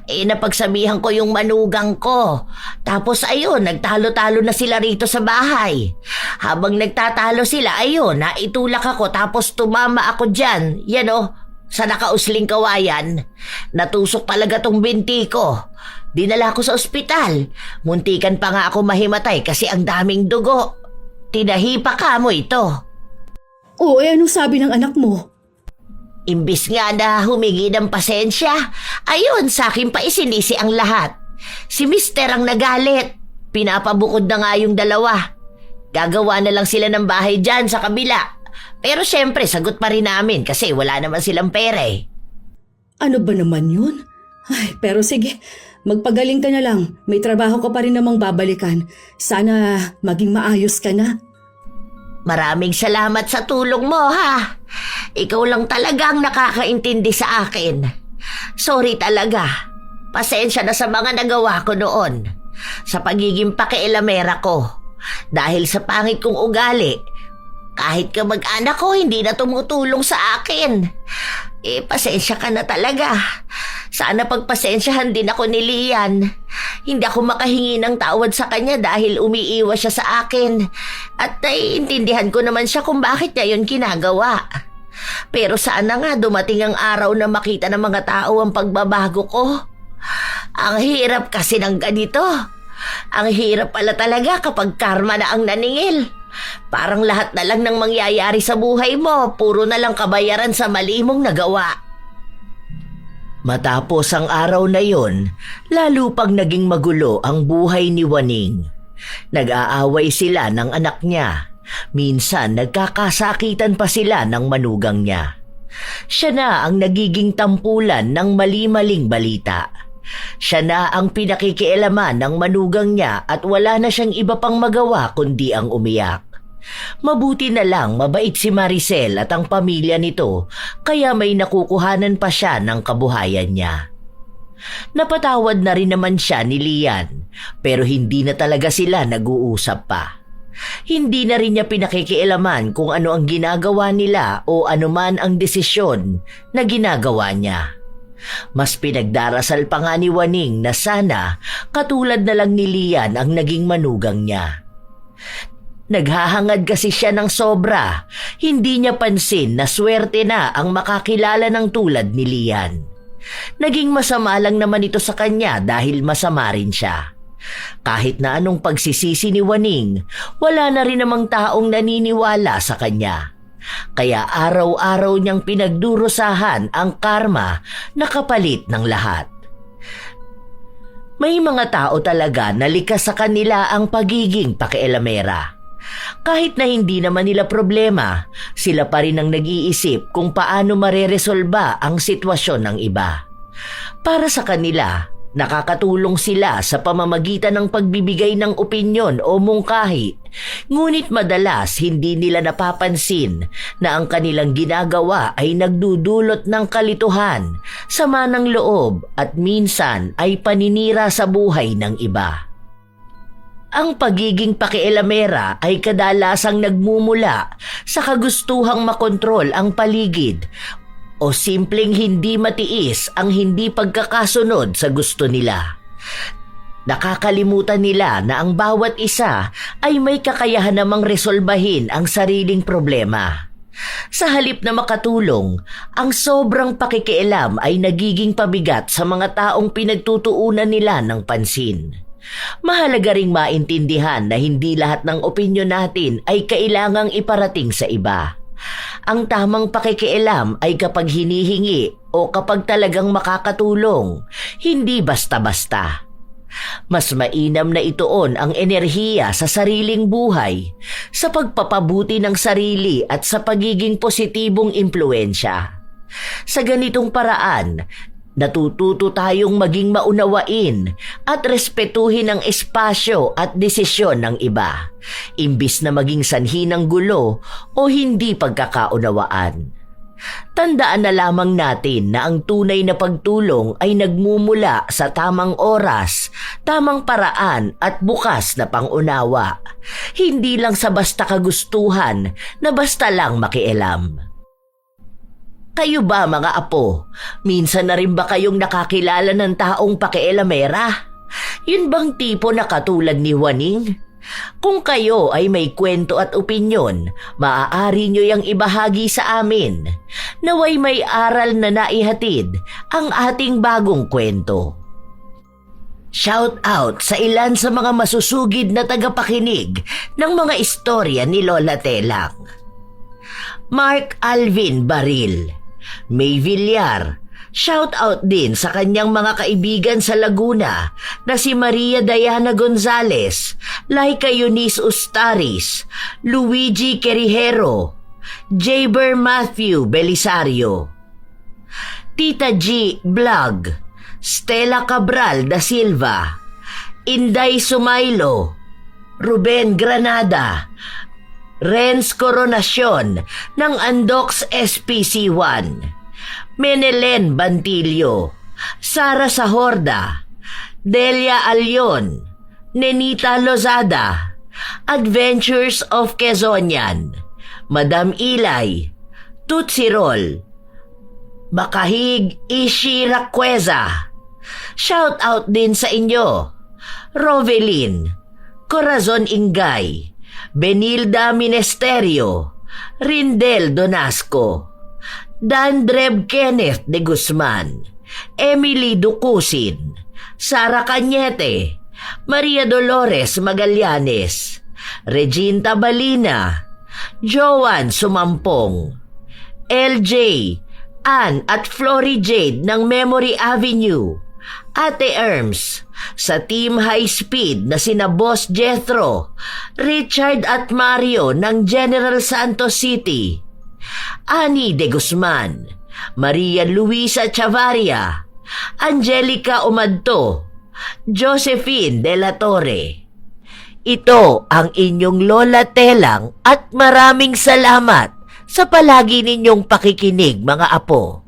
Napagsabihan ko yung manugang ko. Tapos ayun, nagtalo-talo na sila rito sa bahay. Habang nagtatalo sila, ayun, naitulak ako tapos tumama ako dyan. Yan o, sa nakausling kawayan. Natusok talaga tong binti ko. Dinala ko sa ospital. Muntikan pa nga ako mahimatay kasi ang daming dugo. Tinahipa ka mo ito. Oo, anong sabi ng anak mo? Imbis nga na humingi ng pasensya, ayun, sa akin pa isinisi ang lahat. Si Mister ang nagalit. Pinapabukod na nga yung dalawa. Gagawa na lang sila ng bahay dyan sa kabila. Pero syempre, sagot pa rin namin kasi wala naman silang pera eh. Ano ba naman yun? Ay, pero sige, magpagaling ka na lang. May trabaho ka pa rin namang babalikan. Sana maging maayos ka na. Maraming salamat sa tulong mo, ha? Ikaw lang talagang nakakaintindi sa akin. Sorry talaga. Pasensya na sa mga nagawa ko noon. Sa pagiging pakialamera ko. Dahil sa pangit kong ugali, kahit kamag-anak ko hindi na tumutulong sa akin. Pasensya ka na talaga. Sana pagpasensyahan din ako ni Lian. Hindi ako makahingi ng tawad sa kanya dahil umiiwas siya sa akin. At naiintindihan ko naman siya kung bakit niya yun ginagawa. Pero sana nga dumating ang araw na makita ng mga tao ang pagbabago ko. Ang hirap kasi ng ganito. Ang hirap pala talaga kapag karma na ang naningil. Parang lahat na lang ng mangyayari sa buhay mo, puro na lang kabayaran sa mali mong nagawa. Matapos ang araw na yon, lalo pang naging magulo ang buhay ni Waning. Nag-aaway sila ng anak niya. Minsan nagkakasakitan pa sila ng manugang niya. Siya na ang nagiging tampulan ng mali-maling balita. Siya na ang pinakikialaman ng manugang niya at wala na siyang iba pang magawa kundi ang umiyak. Mabuti na lang mabait si Maricel at ang pamilya nito kaya may nakukuhanan pa siya ng kabuhayan niya. Napatawad na rin naman siya ni Lian pero hindi na talaga sila nag-uusap pa. Hindi na rin niya pinakikialaman kung ano ang ginagawa nila o anuman ang desisyon na ginagawa niya. Mas pinagdarasal pa nga ni Waning na sana katulad na lang ni Lian ang naging manugang niya. Naghahangad kasi siya ng sobra. Hindi niya pansin na swerte na ang makakilala ng tulad ni Lian. Naging masama lang naman ito sa kanya dahil masama rin siya. Kahit na anong pagsisisi ni Waning, wala na rin namang taong naniniwala sa kanya. Kaya araw-araw niyang pinagdurusahan ang karma na kapalit ng lahat. May mga tao talaga na likas sa kanila ang pagiging pakialamera. Kahit na hindi naman nila problema, sila pa rin ang nag-iisip kung paano mareresolba ang sitwasyon ng iba. Para sa kanila, nakakatulong sila sa pamamagitan ng pagbibigay ng opinyon o mungkahi, ngunit madalas hindi nila napapansin na ang kanilang ginagawa ay nagdudulot ng kalituhan, sama ng loob at minsan ay paninira sa buhay ng iba. Ang pagiging pakialamera ay kadalasang nagmumula sa kagustuhang makontrol ang paligid o simpleng hindi matiis ang hindi pagkakasunod sa gusto nila. Nakakalimutan nila na ang bawat isa ay may kakayahan namang resolbahin ang sariling problema. Sa halip na makatulong, ang sobrang pakikialam ay nagiging pabigat sa mga taong pinagtutuunan nila ng pansin. Mahalaga ring maintindihan na hindi lahat ng opinyon natin ay kailangang iparating sa iba. Ang tamang pakikialam ay kapag hinihingi o kapag talagang makakatulong, hindi basta-basta. Mas mainam na ituon ang enerhiya sa sariling buhay, sa pagpapabuti ng sarili at sa pagiging positibong impluensya. Sa ganitong paraan, Natututo tayong maging maunawain at respetuhin ang espasyo at desisyon ng iba, imbis na maging sanhi ng gulo o hindi pagkakaunawaan. Tandaan na lamang natin na ang tunay na pagtulong ay nagmumula sa tamang oras, tamang paraan at bukas na pangunawa, hindi lang sa basta kagustuhan na basta lang makialam. Kayo ba mga apo, minsan na rin ba kayong nakakilala ng taong pakialamera? Yun bang tipo na katulad ni Juaning? Kung kayo ay may kwento at opinyon, maaari nyo yang ibahagi sa amin. Naway may aral na naihatid ang ating bagong kwento. Shout out sa ilan sa mga masusugid na tagapakinig ng mga istorya ni Lola Telang. Mark Alvin Baril, May Villar. Shout out din sa kanyang mga kaibigan sa Laguna na si Maria Diana Gonzalez, Laika Eunice Ustaris, Luigi Querijero, Jaber Matthew Belisario, Tita G Vlog, Stella Cabral da Silva, Inday Sumailo, Ruben Granada, Renz Coronacion ng Andox SPC1, Menelen Bantillo, Sara Sahorda, Delia Alyon, Nenita Lozada, Adventures of Quezonian, Madam Ilay, Tootsie Roll, Bakahig Ishi Raqueza. Shout out din sa inyo, Rovelin, Corazon Ingay, Benilda Minesterio, Rindel Donasco, Dandreb Kenneth de Guzman, Emily Ducusin, Sara Cañete, Maria Dolores Magallanes, Reginta Balina, Joan Sumampong, LJ, Ann at Flory Jade ng Memory Avenue, Ate Erms, sa Team High Speed na sina Boss Jethro, Richard at Mario ng General Santos City, Ani de Guzman, Maria Luisa Chavaria, Angelica Umadto, Josephine de la Torre. Ito ang inyong Lola Telang at maraming salamat sa palagi ninyong pakikinig mga apo.